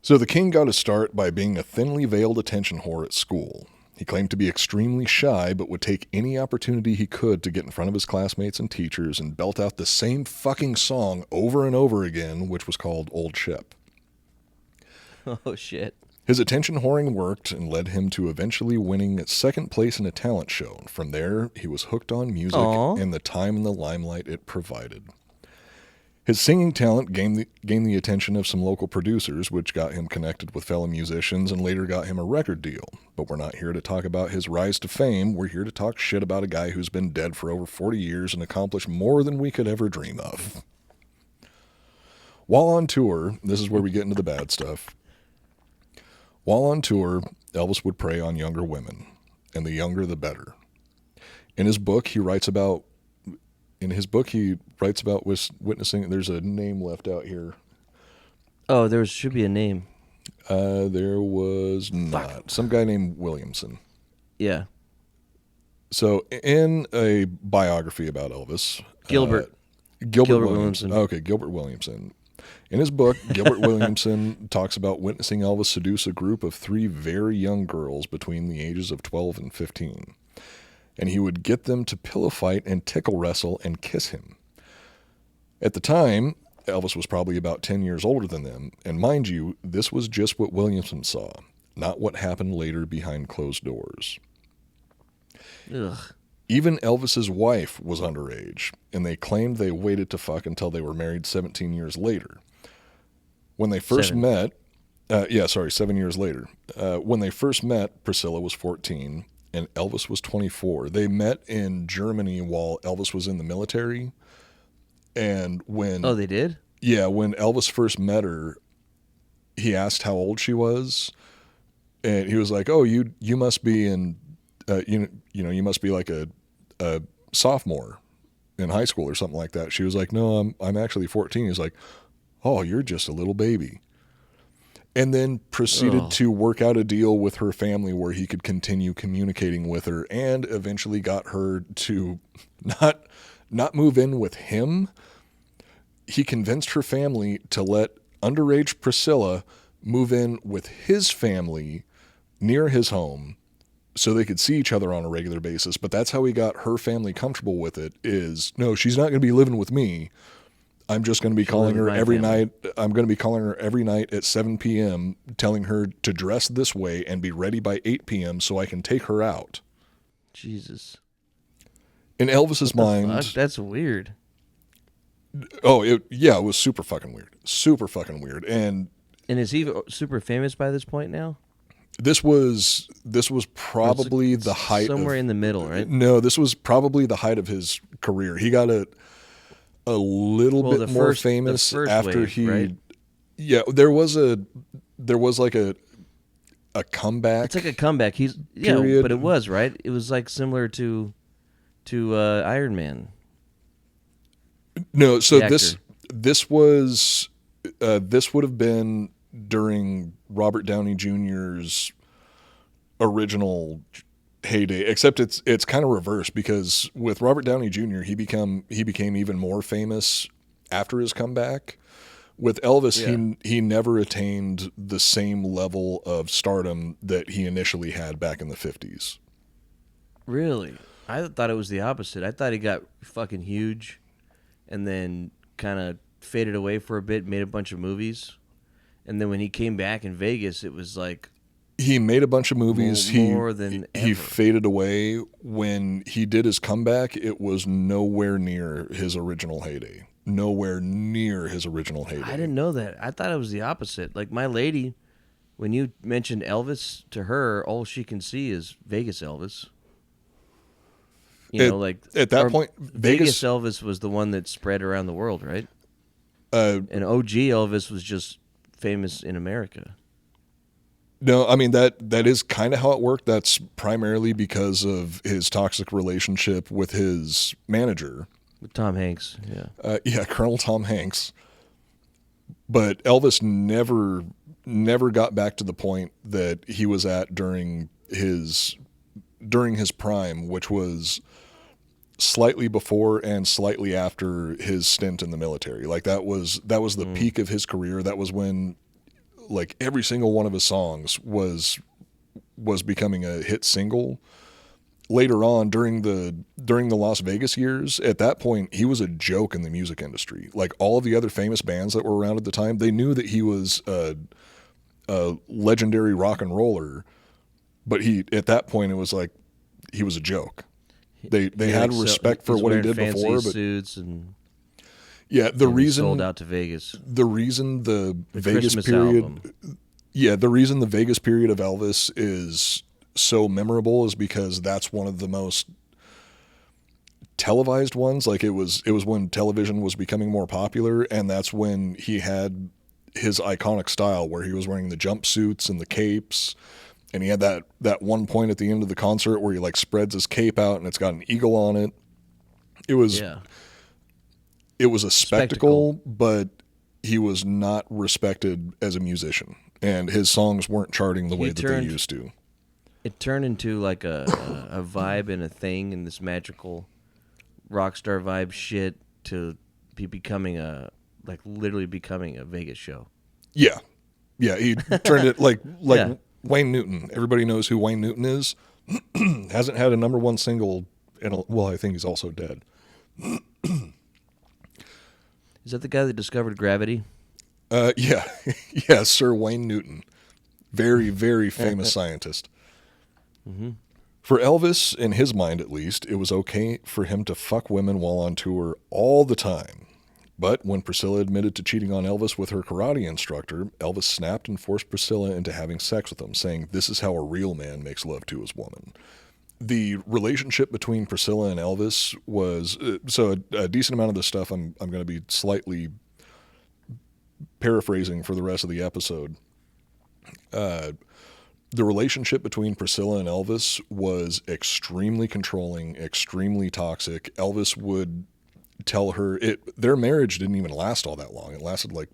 So the king got his start by being a thinly veiled attention whore at school. He claimed to be extremely shy, but would take any opportunity he could to get in front of his classmates and teachers and belt out the same fucking song over and over again, which was called Old Ship. Oh, shit. His attention whoring worked and led him to eventually winning second place in a talent show. From there, he was hooked on music and the time and the limelight it provided. His singing talent gained the attention of some local producers, which got him connected with fellow musicians and later got him a record deal. But we're not here to talk about his rise to fame. We're here to talk shit about a guy who's been dead for over 40 years and accomplished more than we could ever dream of. While on tour, this is where we get into the bad stuff. While on tour, Elvis would prey on younger women, and the younger the better. In his book, he writes about witnessing. There's a name left out here. Oh, there should be a name. There was not. Fuck. Some guy named Williamson. Yeah. So in a biography about Elvis, Gilbert Williamson. Williamson. Okay, Gilbert Williamson. In his book, Gilbert Williamson talks about witnessing Elvis seduce a group of 3 very young girls between the ages of 12 and 15. And he would get them to pillow fight and tickle wrestle and kiss him. At the time, Elvis was probably about 10 years older than them. And mind you, this was just what Williamson saw, not what happened later behind closed doors. Ugh. Even Elvis's wife was underage, and they claimed they waited to fuck until they were married 17 years later. When they first met, 7 years later. When they first met, Priscilla was 14, and Elvis was 24. They met in Germany while Elvis was in the military. And when... Oh, they did? Yeah, when Elvis first met her, he asked how old she was, and he was like, "Oh, you must be in, you must be like a sophomore in high school or something like that." She was like, "No, I'm actually 14." He's like, "Oh, you're just a little baby," and then proceeded to work out a deal with her family where he could continue communicating with her, and eventually got her to not move in with him. He convinced her family to let underage Priscilla move in with his family near his home so they could see each other on a regular basis. But that's how he got her family comfortable with it is, no, she's not going to be living with me. I'm just going to be calling her every night. I'm going to be calling her every night at 7 p.m., telling her to dress this way and be ready by 8 p.m. so I can take her out. Jesus. In Elvis's mind... Fuck? That's weird. Oh, it was super fucking weird. Super fucking weird. And is he super famous by this point now? This was probably the height somewhere in the middle, right? No, this was probably the height of his career. He got a little bit more famous after wave, he right? Yeah, there was like a comeback. It's like a comeback. But it was, right? It was like similar to Iron Man. No, so this would have been during Robert Downey Jr.'s original heyday, except it's kind of reversed because with Robert Downey Jr. he became even more famous after his comeback. With Elvis, he never attained the same level of stardom that he initially had back in the 50s. Really? I thought it was the opposite. I thought he got fucking huge and then kind of faded away for a bit, made a bunch of movies. And then when he came back in Vegas, it was like... He made a bunch of movies. More than ever. He faded away. When he did his comeback, it was nowhere near his original heyday. Nowhere near his original heyday. I didn't know that. I thought it was the opposite. Like my lady, when you mentioned Elvis to her, all she can see is Vegas Elvis. At that point, Vegas Elvis was the one that spread around the world, right? And OG Elvis was just famous in America. No, I mean that is kind of how it worked. That's primarily because of his toxic relationship with his manager, with Tom Hanks. Yeah, Colonel Tom Hanks. But Elvis never got back to the point that he was at during his prime, which was slightly before and slightly after his stint in the military. Like that was the peak of his career. That was when like every single one of his songs was becoming a hit single. Later on during the Las Vegas years, at that point he was a joke in the music industry. Like all of the other famous bands that were around at the time, they knew that he was a legendary rock and roller, but at that point it was like he was a joke. They had respect for what he did before, but suits and the reason sold out to Vegas. The reason the Vegas Christmas period, album. The reason the Vegas period of Elvis is so memorable is because that's one of the most televised ones. Like it was when television was becoming more popular, and that's when he had his iconic style where he was wearing the jumpsuits and the capes. And he had that one point at the end of the concert where he like spreads his cape out and it's got an eagle on it. It was a spectacle, but he was not respected as a musician. And his songs weren't charting the way that they used to. It turned into like a vibe and a thing and this magical rock star vibe shit to be becoming literally becoming a Vegas show. Yeah. Yeah, he turned it like Wayne Newton. Everybody knows who Wayne Newton is. Hasn't had a number one single well, I think he's also dead. Is that the guy that discovered gravity? Yeah. Yeah, Sir Wayne Newton. Very, very famous scientist. Mm-hmm. For Elvis, in his mind at least, it was okay for him to fuck women while on tour all the time. But when Priscilla admitted to cheating on Elvis with her karate instructor, Elvis snapped and forced Priscilla into having sex with him, saying, "This is how a real man makes love to his woman." The relationship between Priscilla and Elvis was so a decent amount of this stuff I'm going to be slightly paraphrasing for the rest of the episode. The relationship between Priscilla and Elvis was extremely controlling, extremely toxic. Elvis would tell her their marriage didn't even last all that long. It lasted like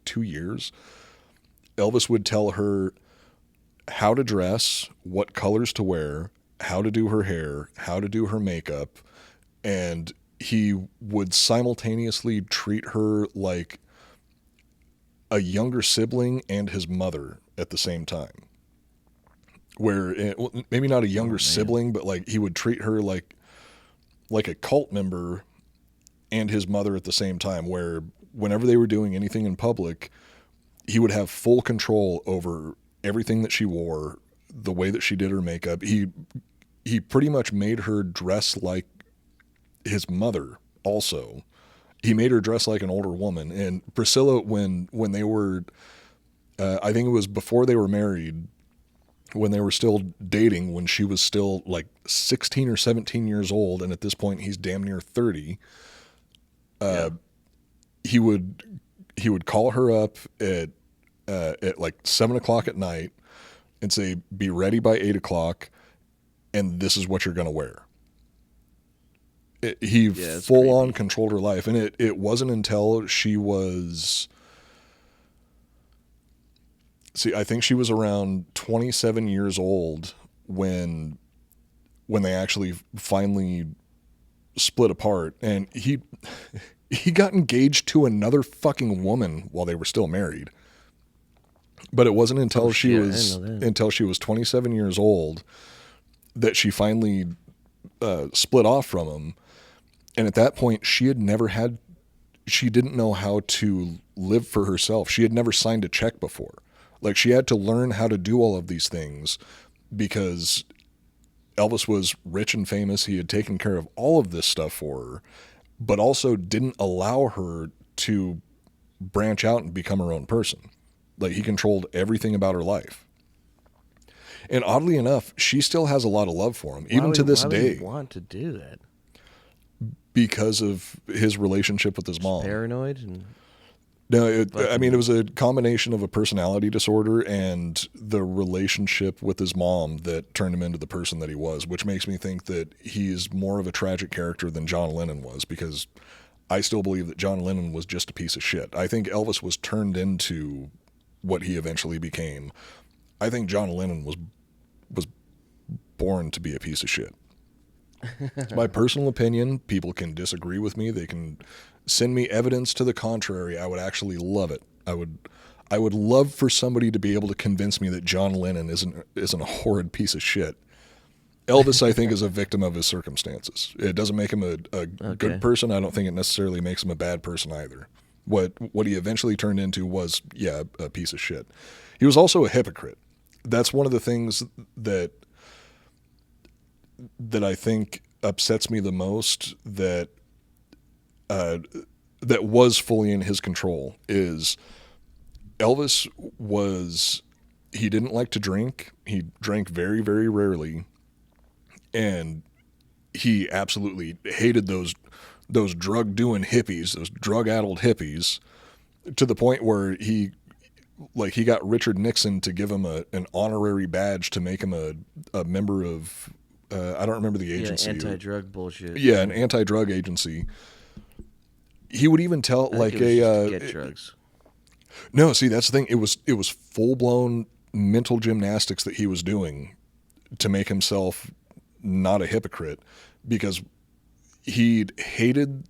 2 years. Elvis would tell her how to dress, what colors to wear, how to do her hair, how to do her makeup, and he would simultaneously treat her like a younger sibling and his mother at the same time. Where maybe not a younger sibling, but like he would treat her like a cult member and his mother at the same time, where whenever they were doing anything in public, he would have full control over everything that she wore, the way that she did her makeup. He pretty much made her dress like his mother also. He made her dress like an older woman. And Priscilla, when they were, I think it was before they were married, when they were still dating, when she was still like 16 or 17 years old, and at this point he's damn near 30, he would call her up at like 7 o'clock at night and say, "Be ready by 8 o'clock, and this is what you're going to wear." He full on controlled her life, and it wasn't until she was, I think she was around 27 years old when they actually finally split apart, and he got engaged to another fucking woman while they were still married. But it wasn't until she was 27 years old that she finally split off from him. And at that point, she didn't know how to live for herself. She had never signed a check before. Like, she had to learn how to do all of these things because Elvis was rich and famous. He had taken care of all of this stuff for her, but also didn't allow her to branch out and become her own person. Like, he controlled everything about her life. And oddly enough, she still has a lot of love for him, even to this day. Why would he want to do that? Because of his relationship with his mom. Paranoid? And no, it was a combination of a personality disorder and the relationship with his mom that turned him into the person that he was, which makes me think that he's more of a tragic character than John Lennon was, because I still believe that John Lennon was just a piece of shit. I think Elvis was turned into what he eventually became. I think John Lennon was born to be a piece of shit. It's my personal opinion. People can disagree with me. They can send me evidence to the contrary. I would actually love it. I would love for somebody to be able to convince me that John Lennon isn't a horrid piece of shit. Elvis, I think, is a victim of his circumstances. It doesn't make him a good person. I don't think it necessarily makes him a bad person either. What he eventually turned into was, a piece of shit. He was also a hypocrite. That's one of the things that I think upsets me the most, that was fully in his control, is Elvis he didn't like to drink. He drank very, very rarely. And he absolutely hated those drug-doing hippies, those drug-addled hippies. to the point where he got Richard Nixon to give him an honorary badge to make him a member of, I don't remember the agency. Anti-drug bullshit. Yeah, an anti-drug agency. He would even tell get drugs. No, see, that's the thing. It was full-blown mental gymnastics that he was doing to make himself not a hypocrite, because he hated,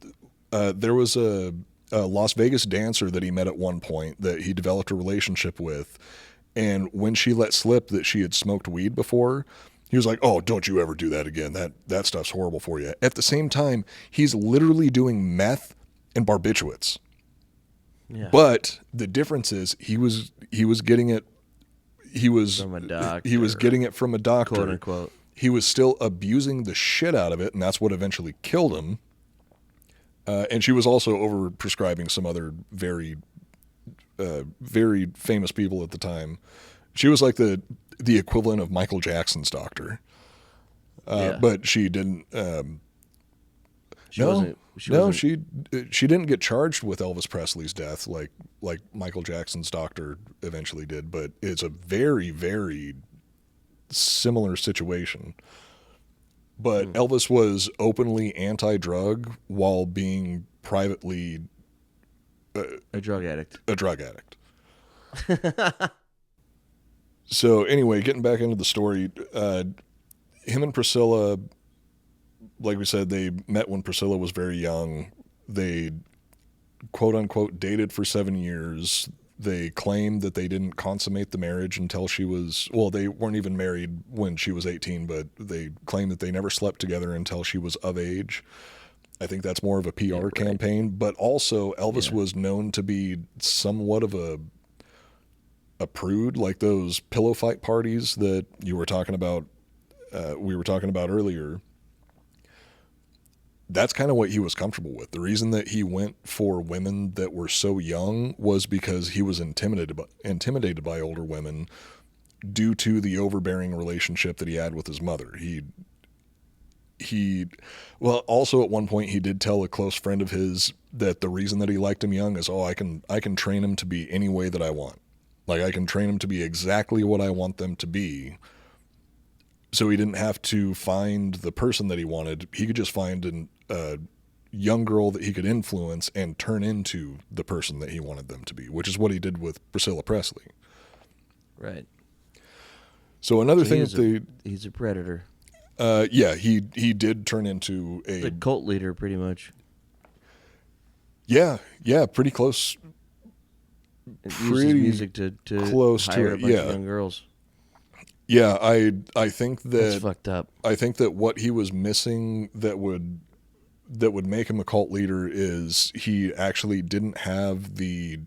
there was a Las Vegas dancer that he met at one point that he developed a relationship with, and when she let slip that she had smoked weed before, he was like, "Oh, don't you ever do that again. That stuff's horrible for you." At the same time, he's literally doing meth and barbiturates. Yeah. But the difference is he was getting it. He was From a doctor. He was getting it from a doctor, quote unquote. He was still abusing the shit out of it, and that's what eventually killed him. And she was also over prescribing some other very, very famous people at the time. She was like the equivalent of Michael Jackson's doctor. But she didn't. She didn't get charged with Elvis Presley's death like Michael Jackson's doctor eventually did. But it's a very, very similar situation. But Elvis was openly anti-drug while being privately a drug addict. So anyway, getting back into the story, him and Priscilla, like we said, they met when Priscilla was very young. They, quote unquote, dated for 7 years. They claimed that they didn't consummate the marriage until she was, well, they weren't even married when she was 18, but they claimed that they never slept together until she was of age. I think that's more of a PR campaign. But also, Elvis was known to be somewhat of a prude, like those pillow fight parties that you were talking about, we were talking about earlier. That's kind of what he was comfortable with. The reason that he went for women that were so young was because he was intimidated by older women due to the overbearing relationship that he had with his mother. Well, also at one point he did tell a close friend of his that the reason that he liked him young is, I can train him to be any way that I want. Like, I can train him to be exactly what I want them to be. So he didn't have to find the person that he wanted. He could just find a young girl that he could influence and turn into the person that he wanted them to be, which is what he did with Priscilla Presley. Right. So another thing he's a predator. He did turn into a cult leader, pretty much. Yeah, pretty close. Uses music to close hire to a bunch of young girls. Yeah, I think that that's fucked up. I think that what he was missing that would make him a cult leader is he actually didn't have the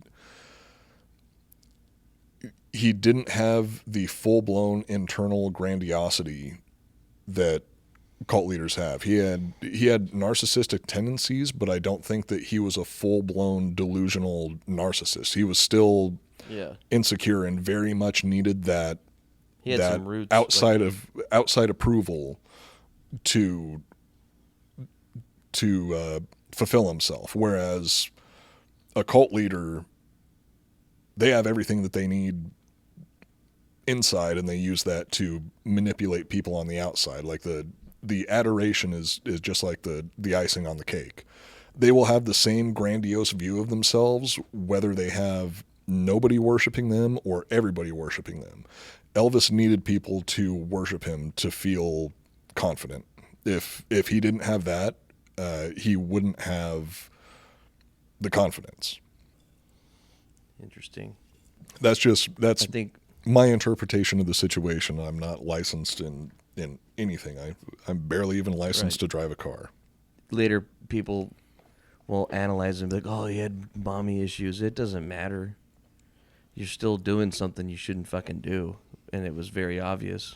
full-blown internal grandiosity that cult leaders have. He had narcissistic tendencies, but I don't think that he was a full-blown delusional narcissist. He was still insecure and very much needed that he had some roots, outside approval to fulfill himself. Whereas a cult leader, they have everything that they need inside, and they use that to manipulate people on the outside. Like the adoration is just like the icing on the cake. They will have the same grandiose view of themselves, whether they have nobody worshiping them or everybody worshiping them. Elvis needed people to worship him to feel confident. If he didn't have that, he wouldn't have the confidence. Interesting. That's I think my interpretation of the situation. I'm not licensed in anything. I'm barely even licensed to drive a car. Later, people will analyze him like, "Oh, he had mommy issues." It doesn't matter. You're still doing something you shouldn't fucking do, and it was very obvious.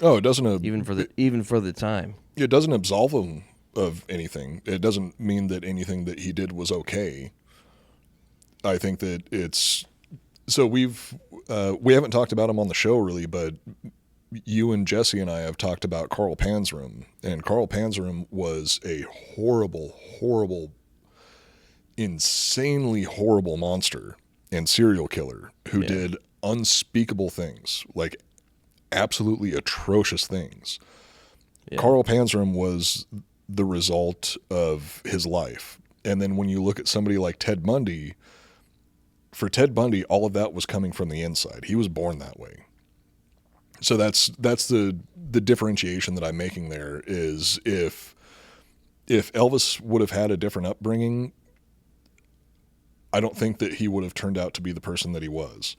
Oh, it doesn't even for the time. It doesn't absolve him of anything. It doesn't mean that anything that he did was okay. I think that it's so we haven't talked about him on the show really, but you and Jesse and I have talked about Carl Panzram, and Carl Panzram was a horrible, horrible, insanely horrible monster and serial killer who did unspeakable things, like absolutely atrocious things. Yeah. Carl Panzram was the result of his life. And then when you look at somebody like Ted Bundy, for Ted Bundy, all of that was coming from the inside. He was born that way. So that's the differentiation that I'm making there is if Elvis would have had a different upbringing, I don't think that he would have turned out to be the person that he was.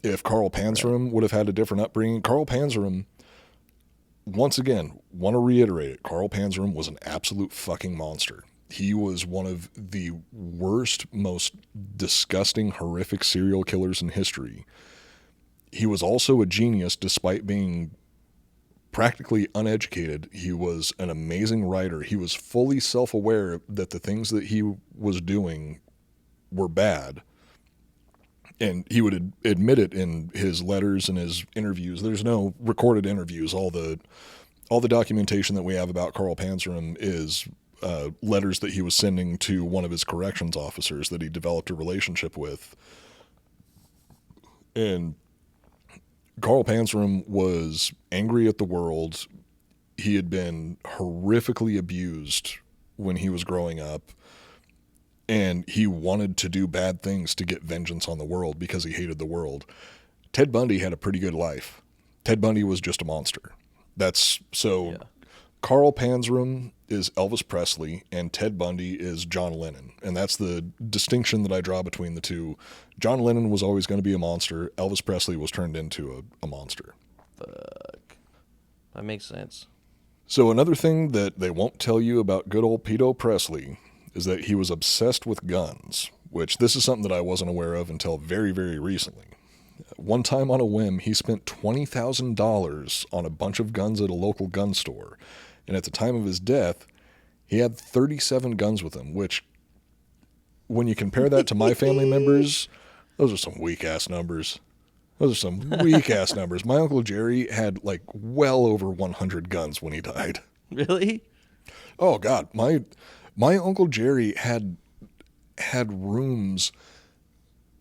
If Carl Panzram would have had a different upbringing, Carl Panzram, once again, want to reiterate it, Carl Panzram was an absolute fucking monster. He was one of the worst, most disgusting, horrific serial killers in history. He was also a genius despite being practically uneducated. He was an amazing writer. He was fully self-aware that the things that he was doing were bad. And he would admit it in his letters and his interviews. There's no recorded interviews. All the documentation that we have about Carl Panzram is letters that he was sending to one of his corrections officers that he developed a relationship with. And Carl Panzram was angry at the world. He had been horrifically abused when he was growing up. And he wanted to do bad things to get vengeance on the world because he hated the world. Ted Bundy had a pretty good life. Ted Bundy was just a monster. Carl Panzram is Elvis Presley and Ted Bundy is John Lennon. And that's the distinction that I draw between the two. John Lennon was always going to be a monster. Elvis Presley was turned into a monster. Fuck. That makes sense. So another thing that they won't tell you about good old Pedo Presley is that he was obsessed with guns, which this is something that I wasn't aware of until very, very recently. One time on a whim, he spent $20,000 on a bunch of guns at a local gun store. And at the time of his death, he had 37 guns with him, which, when you compare that to my family members, those are some weak-ass numbers. My Uncle Jerry had, like, well over 100 guns when he died. Really? Oh, God. My Uncle Jerry had rooms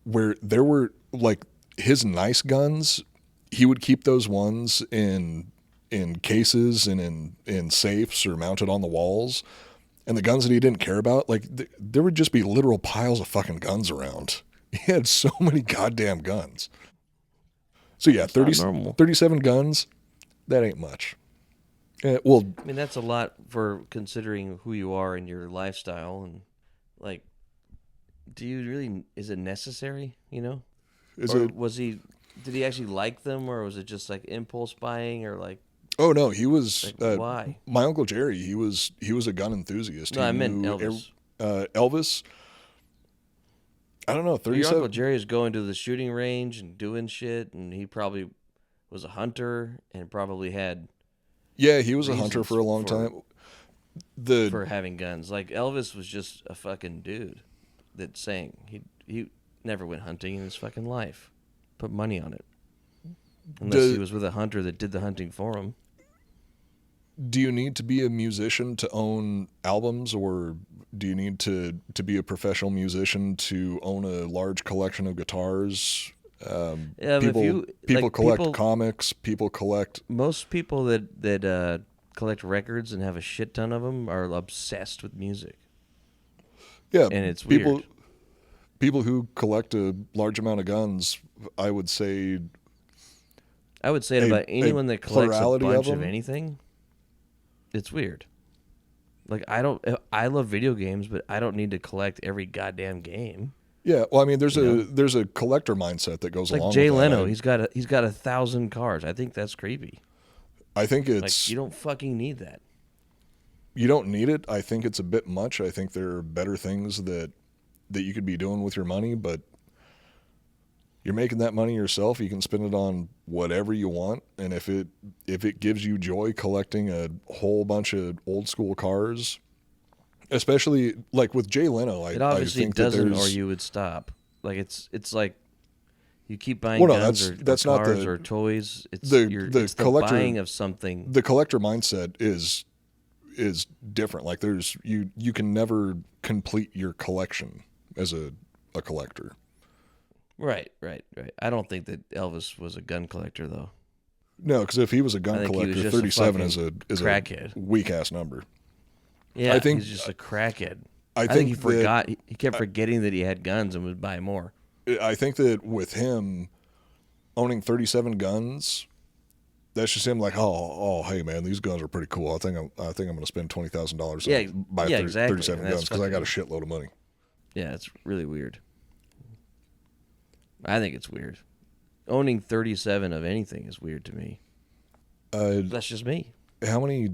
where there were, like, his nice guns, he would keep those ones in cases and in safes or mounted on the walls. And the guns that he didn't care about, like, there would just be literal piles of fucking guns around. He had so many goddamn guns. So, yeah, 37 guns, that ain't much. I mean, that's a lot for considering who you are and your lifestyle. And, like, is it necessary, you know? Did he actually like them, or was it just, like, impulse buying, or, like... Oh, no, he was... Like, why? My Uncle Jerry, he was a gun enthusiast. No, I meant Elvis. Elvis... I don't know, 37... Your Uncle Jerry is going to the shooting range and doing shit, and he probably was a hunter and probably had... Yeah, he was a hunter for a long time. For having guns. Like, Elvis was just a fucking dude that sang. He never went hunting in his fucking life. Put money on it. Unless he was with a hunter that did the hunting for him. Do you need to be a musician to own albums, or do you need to be a professional musician to own a large collection of guitars? People collect comics. People collect... Most people that collect records and have a shit ton of them are obsessed with music. Yeah, and it's weird. People who collect a large amount of guns, I would say it about anyone that collects a bunch of anything. It's weird. Like, I love video games, but I don't need to collect every goddamn game. Yeah, well, I mean, there's a collector mindset that goes along with that. Like Jay Leno, he's got 1,000 cars. I think that's creepy. I think it's... Like, you don't fucking need that. You don't need it. I think it's a bit much. I think there are better things that you could be doing with your money, but you're making that money yourself. You can spend it on whatever you want, and if it gives you joy collecting a whole bunch of old school cars... Especially, like, with Jay Leno, it obviously doesn't, or you would stop. Like, it's like you keep buying guns or cars or toys. It's the buying of something. The collector mindset is different. Like, you can never complete your collection. as a collector. Right. I don't think that Elvis was a gun collector, though. No, because if he was a I gun think he was collector, just a 37 is fucking a crackhead. weak ass number. Yeah, I think he's just a crackhead. I think he think forgot. He kept forgetting that he had guns and would buy more. I think that with him owning 37 guns, that's just him like, oh, hey man, these guns are pretty cool. I think I'm going to spend $20,000 Yeah, and buy yeah, exactly. 37 And that's guns because I got a fucking- shitload of money. Yeah, it's really weird. I think it's weird. Owning 37 of anything is weird to me. That's just me. How many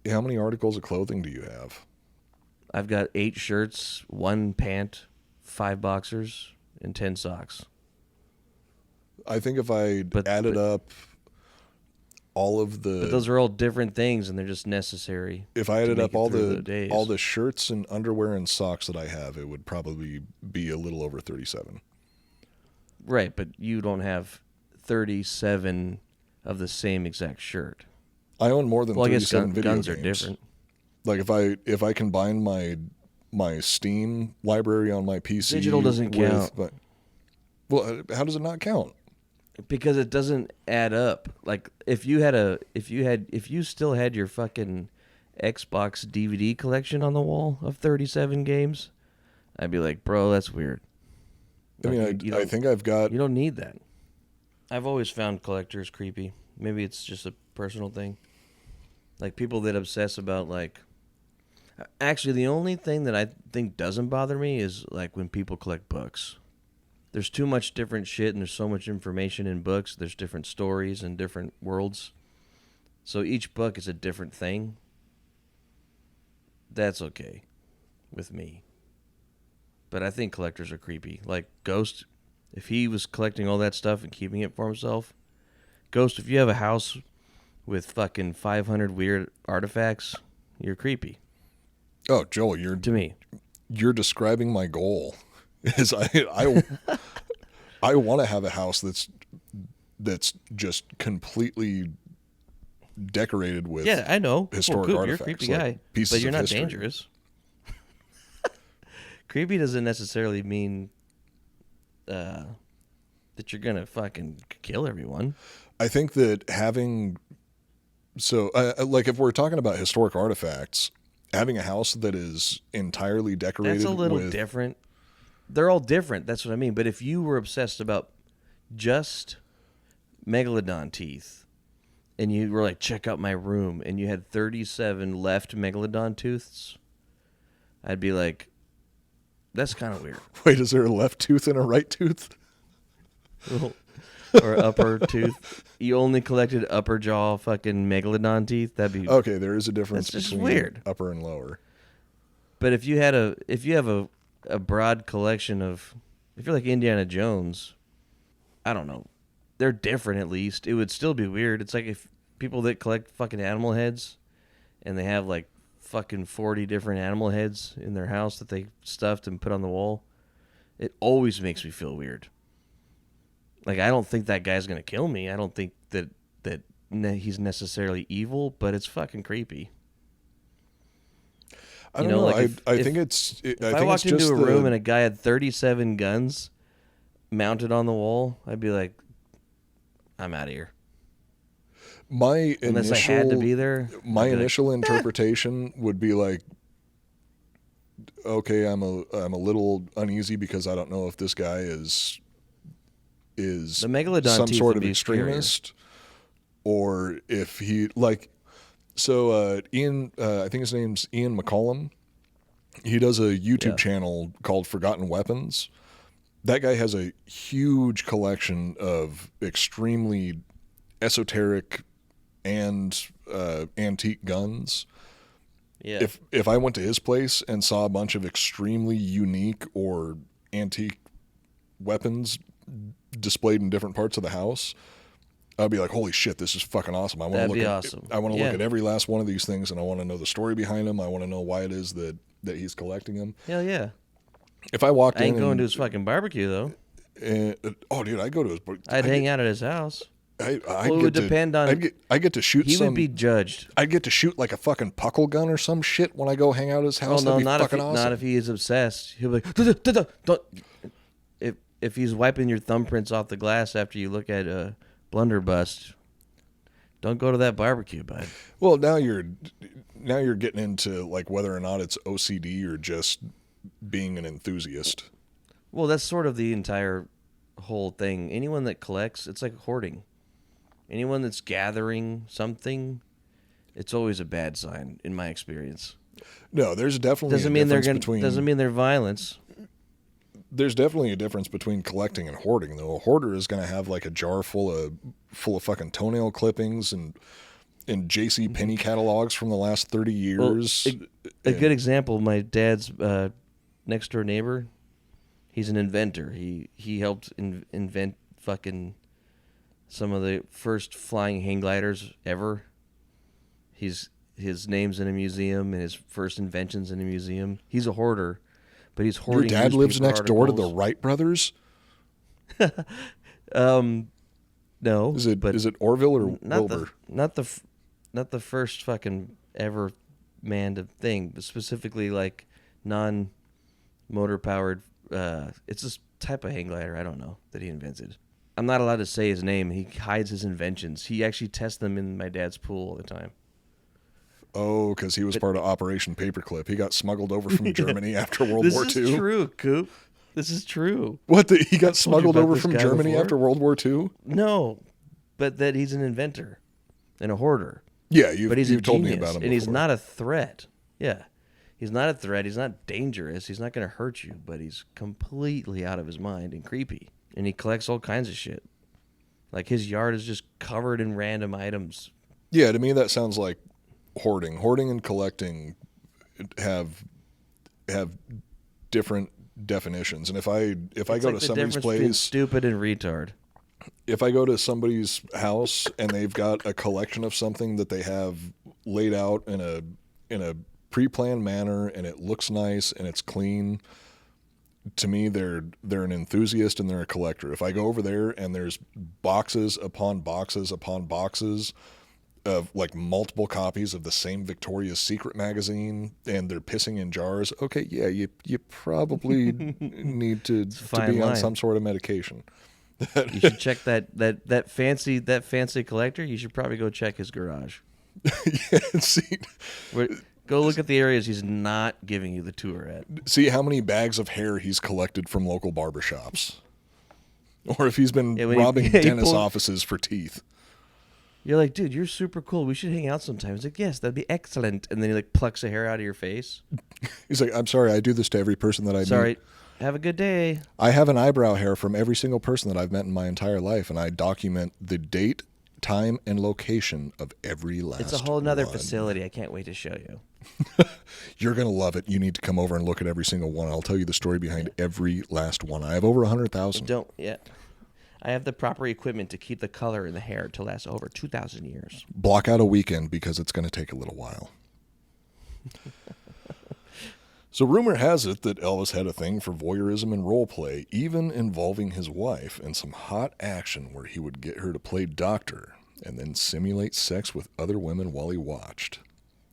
articles of clothing do you have? I've got 8 shirts, 1 pant, 5 boxers, and 10 socks. I think if I added up all of the, But those are all different things, and they're just necessary. if I added make up it all through the days. all the shirts and underwear and socks that I have, it would probably be a little over 37. Right, but you don't have 37 of the same exact shirt. I own more than Well, I guess 37 video guns games. are different. Like if I combine my Steam library on my PC, Digital doesn't count. Well, how does it not count? Because it doesn't add up. Like if you still had your fucking Xbox DVD collection on the wall of 37 games, I'd be like, bro, that's weird. I mean, I think I've got. You don't need that. I've always found collectors creepy. Maybe it's just a personal thing. Like people that obsess about like. Actually, the only thing that I think doesn't bother me is like when people collect books. There's too much different shit and there's so much information in books. There's different stories and different worlds. So each book is a different thing. That's okay with me. But I think collectors are creepy. Like Ghost, if he was collecting all that stuff and keeping it for himself. Ghost, if you have a house with fucking 500 weird artifacts, you're creepy. Oh, Joel, you're describing my goal. Is I want to have a house that's just completely decorated with I know historic cool. artifacts. You're a creepy like guy, pieces but you're of not history. dangerous. Creepy doesn't necessarily mean that you're gonna fucking kill everyone. I think that having like if we're talking about historic artifacts, having a house that is entirely decorated That's a little with, different. They're all different. That's what I mean. But if you were obsessed about just megalodon teeth, and you were like, check out my room, and you had 37 left megalodon tooths, I'd be like, that's kind of weird. Wait, is there a left tooth and a right tooth? Or upper tooth. You only collected upper jaw fucking megalodon teeth. That'd be Okay, there is a difference That's just between weird. upper and lower. But if you have a broad collection of, if you're like Indiana Jones, I don't know, they're different at least. It would still be weird. It's like if people that collect fucking animal heads, and they have like fucking 40 different animal heads in their house that they stuffed and put on the wall. It always makes me feel weird. Like I don't think that guy's gonna kill me. I don't think that he's necessarily evil, but it's fucking creepy. I don't know. Like I think it's. If I walked into a room and a guy had 37 guns mounted on the wall, I'd be like, I'm out of here. Unless I had to be there. My initial interpretation would be like, okay, I'm a little uneasy because I don't know if this guy is the megalodon some teeth sort would of be extremist, or if he like. So Ian, I think his name's Ian McCollum. He does a YouTube channel called Forgotten Weapons. That guy has a huge collection of extremely esoteric and antique guns. Yeah. If I went to his place and saw a bunch of extremely unique or antique weapons displayed in different parts of the house, I'd be like, holy shit, this is fucking awesome. I want to look awesome. I want to look at every last one of these things, and I want to know the story behind them. I want to know why it is that he's collecting them. Hell yeah. If I walked in, I ain't going to his fucking barbecue though. oh dude, I go to his. I'd hang out at his house. I Well, it would depend on. I get to shoot. He would be judged. I'd get to shoot like a fucking puckle gun or some shit when I go hang out at his house. Oh no, That'd be not fucking if he, awesome. not if he is obsessed. He'll be like, don't. If he's wiping your thumbprints off the glass after you look at a blunderbust, don't go to that barbecue, bud. Well, now you're getting into like whether or not it's OCD or just being an enthusiast. Well, that's sort of the entire whole thing. Anyone that collects, it's like hoarding. Anyone that's gathering something, it's always a bad sign in my experience. No, there's definitely Doesn't mean they're violence. There's definitely a difference between collecting and hoarding, though. A hoarder is going to have like a jar full of fucking toenail clippings and J.C. Penney catalogs from the last 30 years. Well, a good example, my dad's next door neighbor, he's an inventor. He helped invent fucking some of the first flying hang gliders ever. His name's in a museum and his first invention's in a museum. He's a hoarder, but he's hoarding. Your dad lives next door to the articles. Wright brothers? No. Is it Orville or Wilbur? Not the first fucking ever manned thing, but specifically like non-motor powered. It's this type of hang glider. I don't know that he invented. I'm not allowed to say his name. He hides his inventions. He actually tests them in my dad's pool all the time. Oh, because he was part of Operation Paperclip. He got smuggled over from Germany after World War II. This is true, Coop. This is true. What? He got smuggled about over this from guy Germany before? after World War II? No, but that he's an inventor and a hoarder. Yeah, But he's you've a told genius, me about him and he's before. not a threat. Yeah, he's not a threat. He's not dangerous. He's not going to hurt you, but he's completely out of his mind and creepy. And he collects all kinds of shit. Like his yard is just covered in random items. Yeah, to me that sounds like hoarding. Hoarding and collecting have different definitions. And if I go to somebody's place, stupid and retard. if I go to somebody's house and they've got a collection of something that they have laid out in a pre-planned manner and it looks nice and it's clean, to me they're an enthusiast and they're a collector. If I go over there and there's boxes upon boxes upon boxes of like multiple copies of the same Victoria's Secret magazine and they're pissing in jars, okay, yeah, you probably need to be on some sort of medication. You should check that fancy collector. You should probably go check his garage. Yeah, see, Go look at the areas he's not giving you the tour at. see how many bags of hair he's collected from local barbershops. Or if he's been robbing dentist offices for teeth. You're like, dude, you're super cool. We should hang out sometime. He's like, yes, that'd be excellent. And then he like plucks a hair out of your face. He's like, I'm sorry, I do this to every person that I meet. Sorry, have a good day. I have an eyebrow hair from every single person that I've met in my entire life, and I document the date, time, and location of every last It's a whole nother one. facility. I can't wait to show you. You're going to love it. You need to come over and look at every single one. I'll tell you the story behind every last one. I have over 100,000. Don't yet. I have the proper equipment to keep the color in the hair to last over 2,000 years. Block out a weekend because it's going to take a little while. So rumor has it that Elvis had a thing for voyeurism and role play, even involving his wife in some hot action where he would get her to play doctor and then simulate sex with other women while he watched.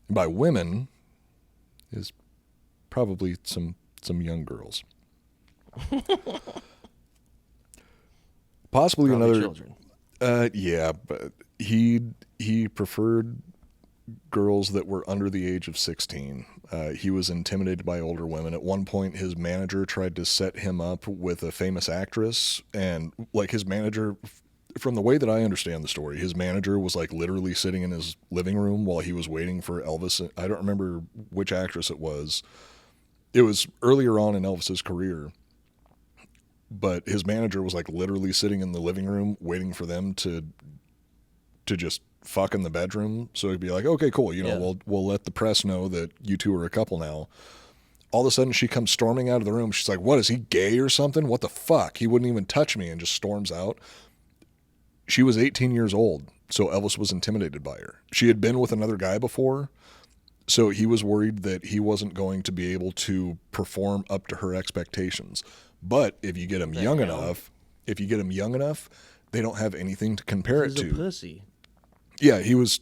And by women is probably some young girls. Possibly Probably another children. Yeah, but he preferred girls that were under the age of 16. He was intimidated by older women. At one point, his manager tried to set him up with a famous actress, and like his manager, from the way that I understand the story, his manager was like literally sitting in his living room while he was waiting for Elvis. I don't remember which actress it was. It was earlier on in Elvis's career. But his manager was like literally sitting in the living room waiting for them to just fuck in the bedroom. So he'd be like, okay, cool. We'll let the press know that you two are a couple now. All of a sudden she comes storming out of the room. She's like, what, is he gay or something? What the fuck? He wouldn't even touch me, and just storms out. She was 18 years old. So Elvis was intimidated by her. She had been with another guy before. So he was worried that he wasn't going to be able to perform up to her expectations. But if you get him young enough, they don't have anything to compare He's it a to. pussy. Yeah, he was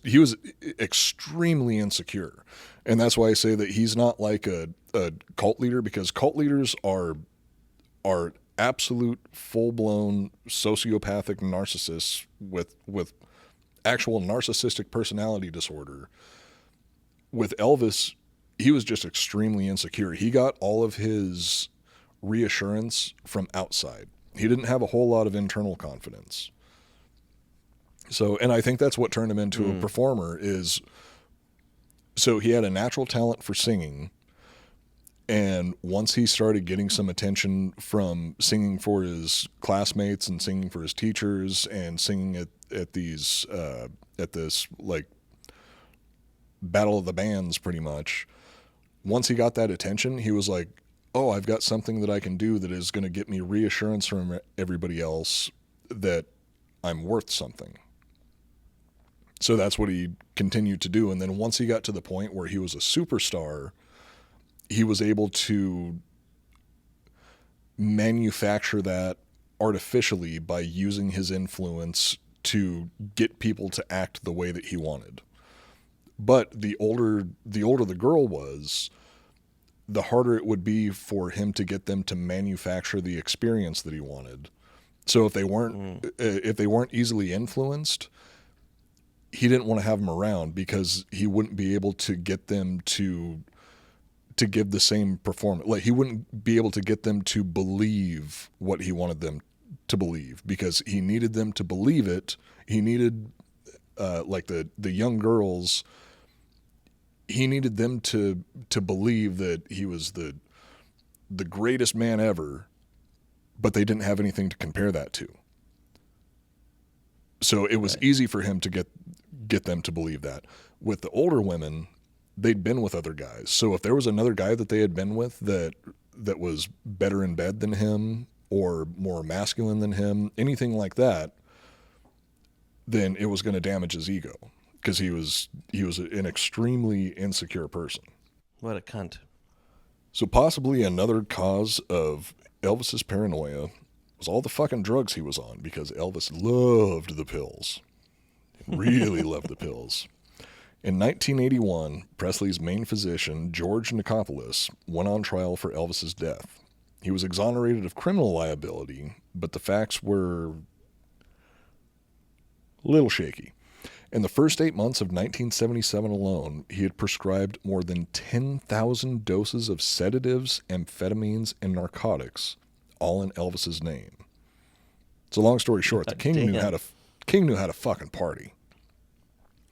extremely insecure. And that's why I say that he's not like a cult leader, because cult leaders are absolute full-blown sociopathic narcissists with actual narcissistic personality disorder. With Elvis, he was just extremely insecure. He got all of his reassurance from outside. He didn't have a whole lot of internal confidence. So, and I think that's what turned him into a performer is, so he had a natural talent for singing. And once he started getting some attention from singing for his classmates and singing for his teachers and singing at this like battle of the bands pretty much, once he got that attention, he was like, oh, I've got something that I can do that is going to get me reassurance from everybody else that I'm worth something. So that's what he continued to do. And then once he got to the point where he was a superstar, he was able to manufacture that artificially by using his influence to get people to act the way that he wanted. But the older the girl was, the harder it would be for him to get them to manufacture the experience that he wanted. So if they weren't easily influenced, he didn't want to have them around because he wouldn't be able to get them to give the same performance. Like he wouldn't be able to get them to believe what he wanted them to believe, because he needed them to believe it. He needed like the young girls, he needed them to believe that he was the greatest man ever, but they didn't have anything to compare that to. So it was easy for him to get them to believe that. With the older women, they'd been with other guys. So if there was another guy that they had been with that was better in bed than him or more masculine than him, anything like that, then it was going to damage his ego, because he was an extremely insecure person. What a cunt. So possibly another cause of Elvis's paranoia was all the fucking drugs he was on, because Elvis loved the pills. Really loved the pills. In 1981, Presley's main physician, George Nicopolis, went on trial for Elvis's death. He was exonerated of criminal liability, but the facts were a little shaky. In the first 8 months of 1977 alone, he had prescribed more than 10,000 doses of sedatives, amphetamines, and narcotics, all in Elvis's name. So long story short, the king knew how to fucking party.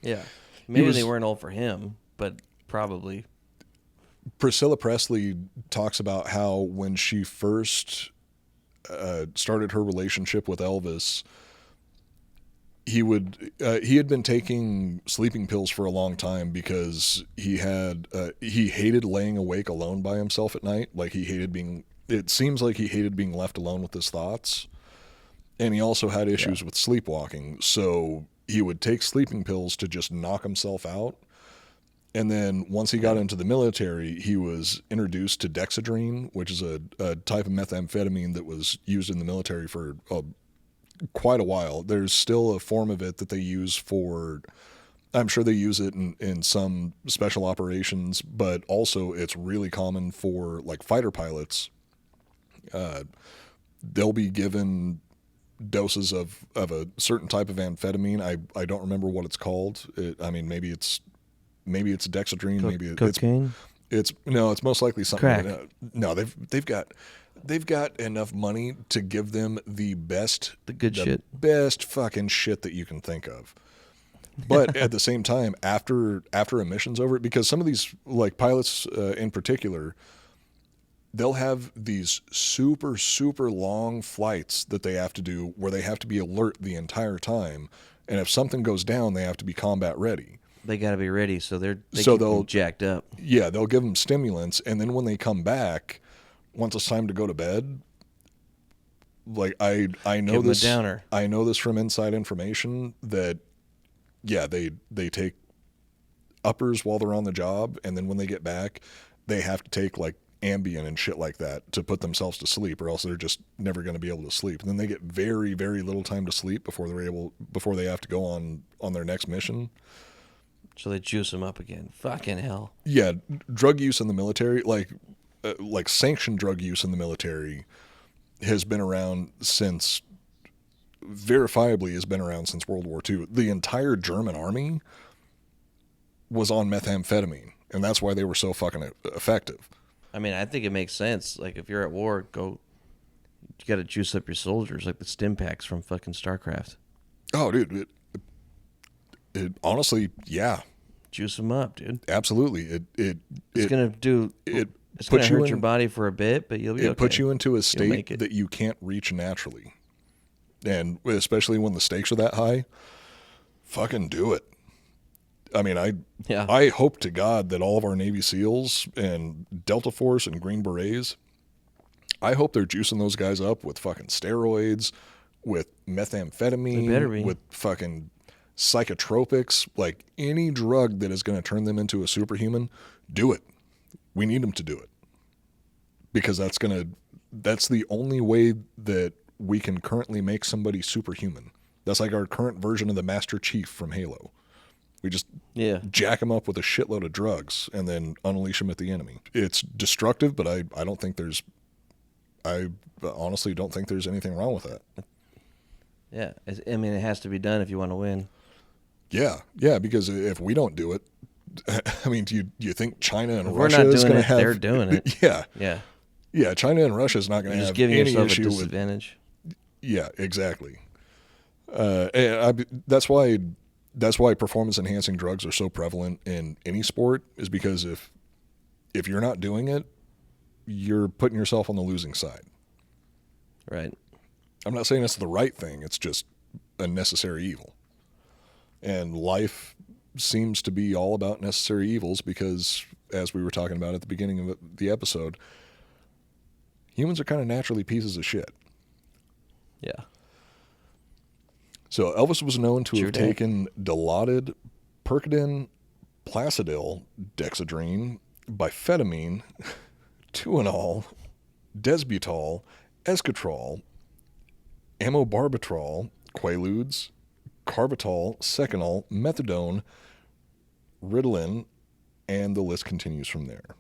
Yeah. Maybe they weren't all for him, but probably. Priscilla Presley talks about how when she first started her relationship with Elvis, he had been taking sleeping pills for a long time because he hated laying awake alone by himself at night. Like it seems like he hated being left alone with his thoughts. And he also had issues with sleepwalking. So he would take sleeping pills to just knock himself out. And then once he got into the military, he was introduced to dexedrine, which is a type of methamphetamine that was used in the military for quite a while. There's still a form of it that they use for, I'm sure they use it in some special operations, but also it's really common for like fighter pilots. They'll be given doses of a certain type of amphetamine. I don't remember what it's called. Maybe it's dexedrine. Maybe cocaine. It's most likely something. Crack. No, they've got enough money to give them the shit, best fucking shit that you can think of. But at the same time, after a mission's over, because some of these like pilots in particular, they'll have these super, super long flights that they have to do where they have to be alert the entire time. And if something goes down, they have to be combat ready. They got to be ready, so they'll jacked up. Yeah, they'll give them stimulants. And then when they come back, once it's time to go to bed, like I know give this. Them a downer. I know this from inside information that, yeah, they take uppers while they're on the job. And then when they get back, they have to take like Ambien and shit like that to put themselves to sleep, or else they're just never going to be able to sleep. And then they get very, very little time to sleep before they have to go on their next mission. So they juice them up again. Fucking hell. Yeah, drug use in the military, like sanctioned drug use in the military, has been around since World War II. The entire German army was on methamphetamine, and that's why they were so fucking effective. I mean, I think it makes sense. Like, if you're at war, you got to juice up your soldiers, like the stim packs from fucking StarCraft. Oh, dude, it honestly, yeah. Juice them up, dude. Absolutely. It's going to hurt your body for a bit, but you'll be okay. It puts you into a state that you can't reach naturally. And especially when the stakes are that high, fucking do it. I mean, I hope to God that all of our Navy SEALs and Delta Force and Green Berets, I hope they're juicing those guys up with fucking steroids, with methamphetamine, with fucking psychotropics, like any drug that is going to turn them into a superhuman. Do it. We need them to do it, because that's the only way that we can currently make somebody superhuman. That's like our current version of the Master Chief from Halo. We just jack them up with a shitload of drugs and then unleash them at the enemy. It's destructive, but I honestly don't think there's anything wrong with that. Yeah, I mean, it has to be done if you want to win. Yeah, because if we don't do it, I mean, do you think China and Russia is going to have? They're doing it. Yeah. China and Russia is not going to have giving any yourself issue a disadvantage. Yeah, exactly. That's why performance enhancing drugs are so prevalent in any sport, is because if you're not doing it, you're putting yourself on the losing side. Right. I'm not saying it's the right thing. It's just a necessary evil. And life seems to be all about necessary evils because, as we were talking about at the beginning of the episode, humans are kind of naturally pieces of shit. Yeah. So Elvis was known to have taken Dilaudid, Percodan, Placidil, Dexedrine, Bifetamine, Tuinol, Desbutol, Escatrol, Amobarbitrol, Quaaludes, Carbitol, Seconal, Methadone, Ritalin, and the list continues from there.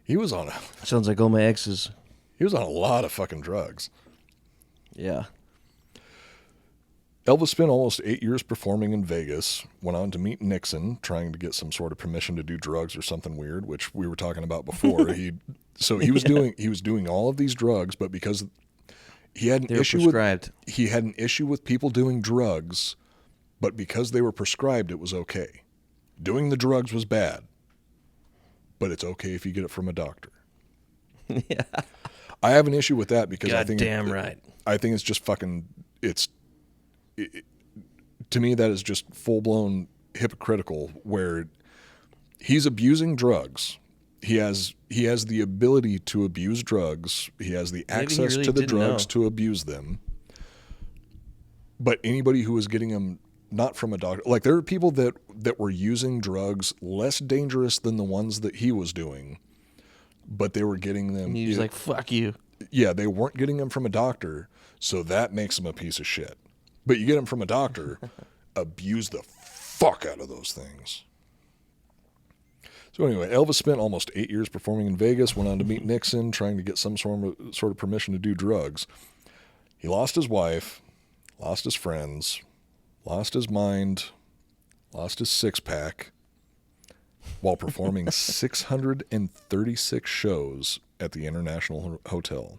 He was on Sounds like all my exes. He was on a lot of fucking drugs. Yeah. Elvis spent almost 8 years performing in Vegas, went on to meet Nixon, trying to get some sort of permission to do drugs or something weird, which we were talking about before. He was doing all of these drugs, but because he had an issue with people doing drugs, but because they were prescribed, it was okay. Doing the drugs was bad, but it's okay if you get it from a doctor. Yeah. I have an issue with that because I think it's just fucking to me, that is just full-blown hypocritical, where he's abusing drugs. He has the ability to abuse drugs. He has the access to the drugs to abuse them. But anybody who was getting them not from a doctor, like there are people that were using drugs less dangerous than the ones that he was doing, but they were getting them. He was like, fuck you. Yeah, they weren't getting them from a doctor, so that makes them a piece of shit. But you get them from a doctor, abuse the fuck out of those things. So anyway, Elvis spent almost 8 years performing in Vegas, went on to meet Nixon, trying to get some sort of permission to do drugs. He lost his wife, lost his friends, lost his mind, lost his six-pack, while performing 636 shows at the International Hotel.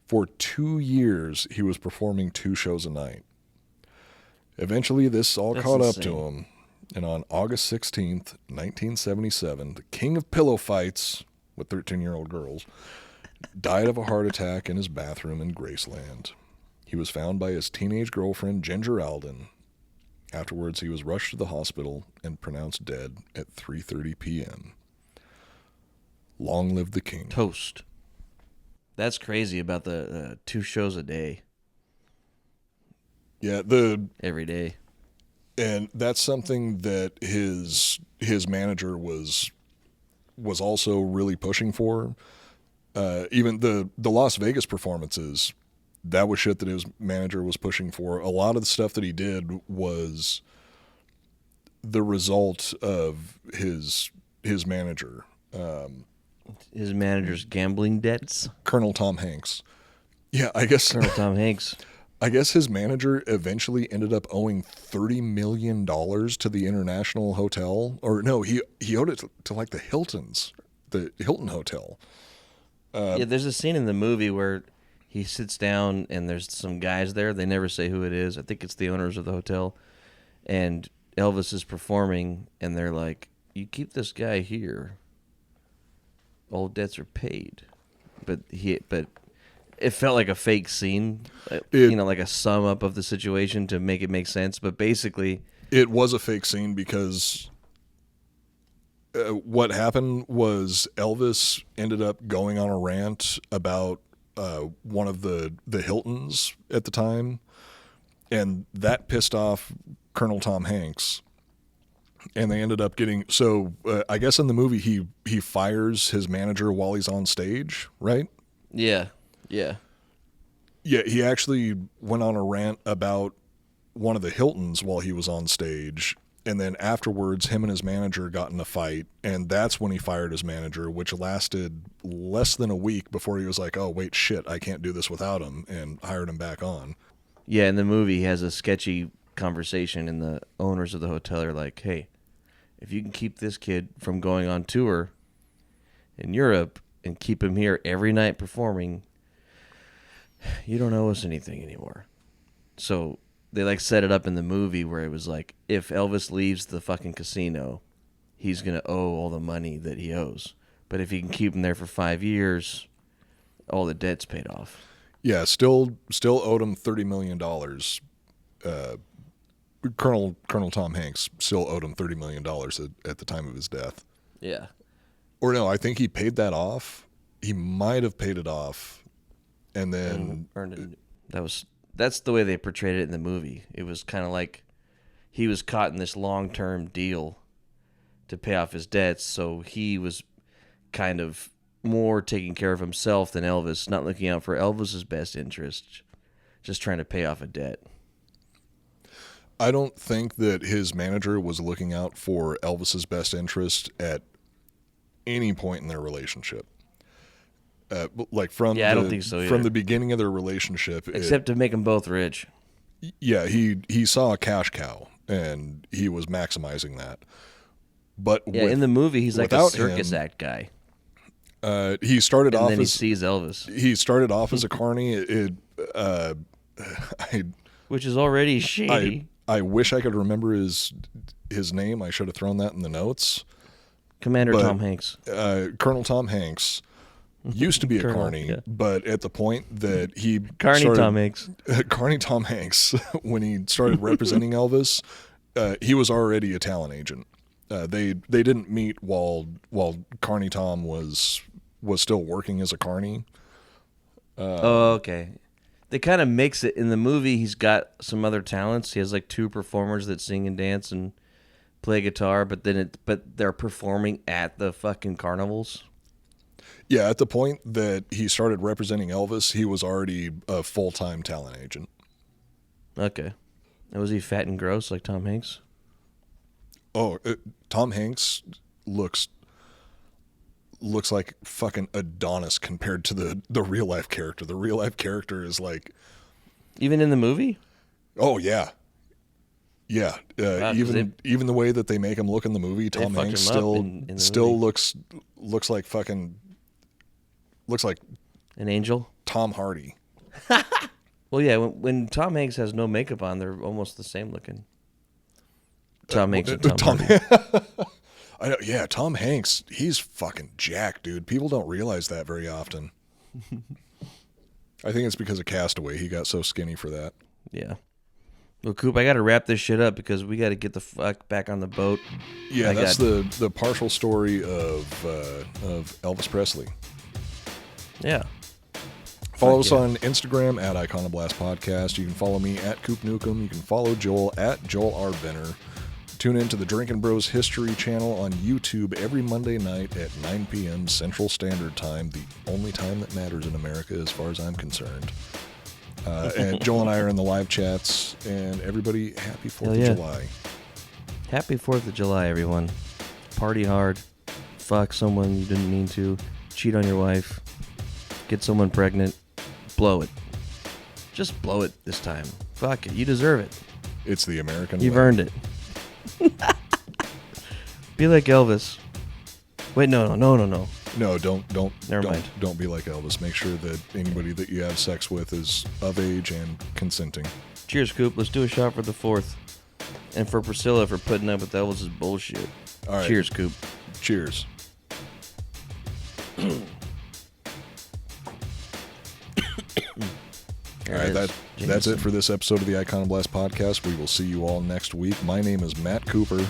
For 2 years, he was performing 2 shows a night. Eventually, this all caught up to him, and on August 16th, 1977, the king of pillow fights with 13-year-old girls died of a heart attack in his bathroom in Graceland. He was found by his teenage girlfriend, Ginger Alden. Afterwards, he was rushed to the hospital and pronounced dead at 3:30 p.m. Long live the king. Toast. That's crazy about the 2 shows a day. Yeah, every day. And that's something that his manager was was also really pushing for. Even the Las Vegas performances, that was shit that his manager was pushing for. A lot of the stuff that he did was the result of his manager. His manager's gambling debts. Colonel Tom Hanks. Yeah, I guess Colonel Tom Hanks. I guess his manager eventually ended up owing $30 million to the International Hotel. Or no, he owed it to like the Hilton Hotel. Yeah, there's a scene in the movie where he sits down and there's some guys there. They never say who it is. I think it's the owners of the hotel. And Elvis is performing, and they're like, "You keep this guy here, all debts are paid." But it felt like a fake scene, like a sum up of the situation to make it make sense. But basically, it was a fake scene because what happened was Elvis ended up going on a rant about one of the Hiltons at the time, and that pissed off Colonel Tom Hanks. And they ended up getting I guess in the movie he fires his manager while he's on stage, right? Yeah. Yeah, he actually went on a rant about one of the Hiltons while he was on stage, and then afterwards him and his manager got in a fight, and that's when he fired his manager, which lasted less than a week before he was like, "Oh, wait, shit, I can't do this without him," and hired him back on. Yeah, in the movie he has a sketchy conversation, and the owners of the hotel are like, "Hey, if you can keep this kid from going on tour in Europe and keep him here every night performing, you don't owe us anything anymore." So they like set it up in the movie where it was like, if Elvis leaves the fucking casino, he's going to owe all the money that he owes. But if he can keep him there for 5 years, all the debt's paid off. Yeah, still owed him $30 million. Colonel Tom Hanks still owed him $30 million at the time of his death. Yeah. Or no, I think he paid that off. He might have paid it off, and then earned it. That's the way they portrayed it in the movie. It was kind of like he was caught in this long-term deal to pay off his debts, so he was kind of more taking care of himself than Elvis, not looking out for Elvis's best interest, just trying to pay off a debt. I don't think that his manager was looking out for Elvis's best interest at any point in their relationship. I don't think so either. From the beginning of their relationship, except to make them both rich. Yeah, he saw a cash cow and he was maximizing that. But in the movie, he's like a circus act guy. He started off. And then he sees Elvis. He started off as a carny. Which is already shady. I wish I could remember his name. I should have thrown that in the notes. Commander Tom Hanks. Colonel Tom Hanks used to be a carny, but at the point that he Tom Hanks. Carny Tom Hanks, when he started representing Elvis, he was already a talent agent. They didn't meet while Carny Tom was still working as a carny. Okay. They kind of mix it. In the movie, he's got some other talents. He has like 2 performers that sing and dance and play guitar, but they're performing at the fucking carnivals. Yeah, at the point that he started representing Elvis, he was already a full-time talent agent. Okay. And was he fat and gross like Tom Hanks? Oh, Tom Hanks looks like fucking Adonis compared to the real life character. The real life character is like, even in the movie. Oh yeah, yeah. Even the way that they make him look in the movie, Tom Hanks still looks like fucking looks like an angel. Tom Hardy. Well, yeah. When Tom Hanks has no makeup on, they're almost the same looking. Tom Hanks and Tom Hardy. I know, yeah, Tom Hanks, he's fucking jacked, dude. People don't realize that very often. I think it's because of Castaway. He got so skinny for that. Yeah. Well, Coop, I got to wrap this shit up because we got to get the fuck back on the boat. Yeah, that's the partial story of Elvis Presley. Yeah. Follow us on Instagram at Iconoblast Podcast. You can follow me at Coop Newcomb. You can follow Joel at Joel R. Benner. Tune in to the Drinkin' Bros History channel on YouTube every Monday night at 9 p.m. Central Standard Time, the only time that matters in America as far as I'm concerned. And Joel and I are in the live chats, and everybody, happy 4th of July. Happy 4th of July, everyone. Party hard. Fuck someone you didn't mean to. Cheat on your wife. Get someone pregnant. Blow it. Just blow it this time. Fuck it. You deserve it. It's the American You've way. earned it. Be like Elvis. Wait, no. No, don't Never mind. Don't be like Elvis. Make sure that anybody that you have sex with is of age and consenting. Cheers, Coop. Let's do a shot for the 4th. And for Priscilla for putting up with Elvis's bullshit. All right. Cheers, Coop. Cheers. All right, that's it for this episode of the Iconoblast podcast. We will see you all next week. My name is Matt Cooper.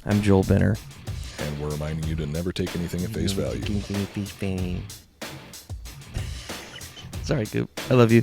I'm Joel Benner. And we're reminding you to never take anything at face value. Sorry, Coop. I love you.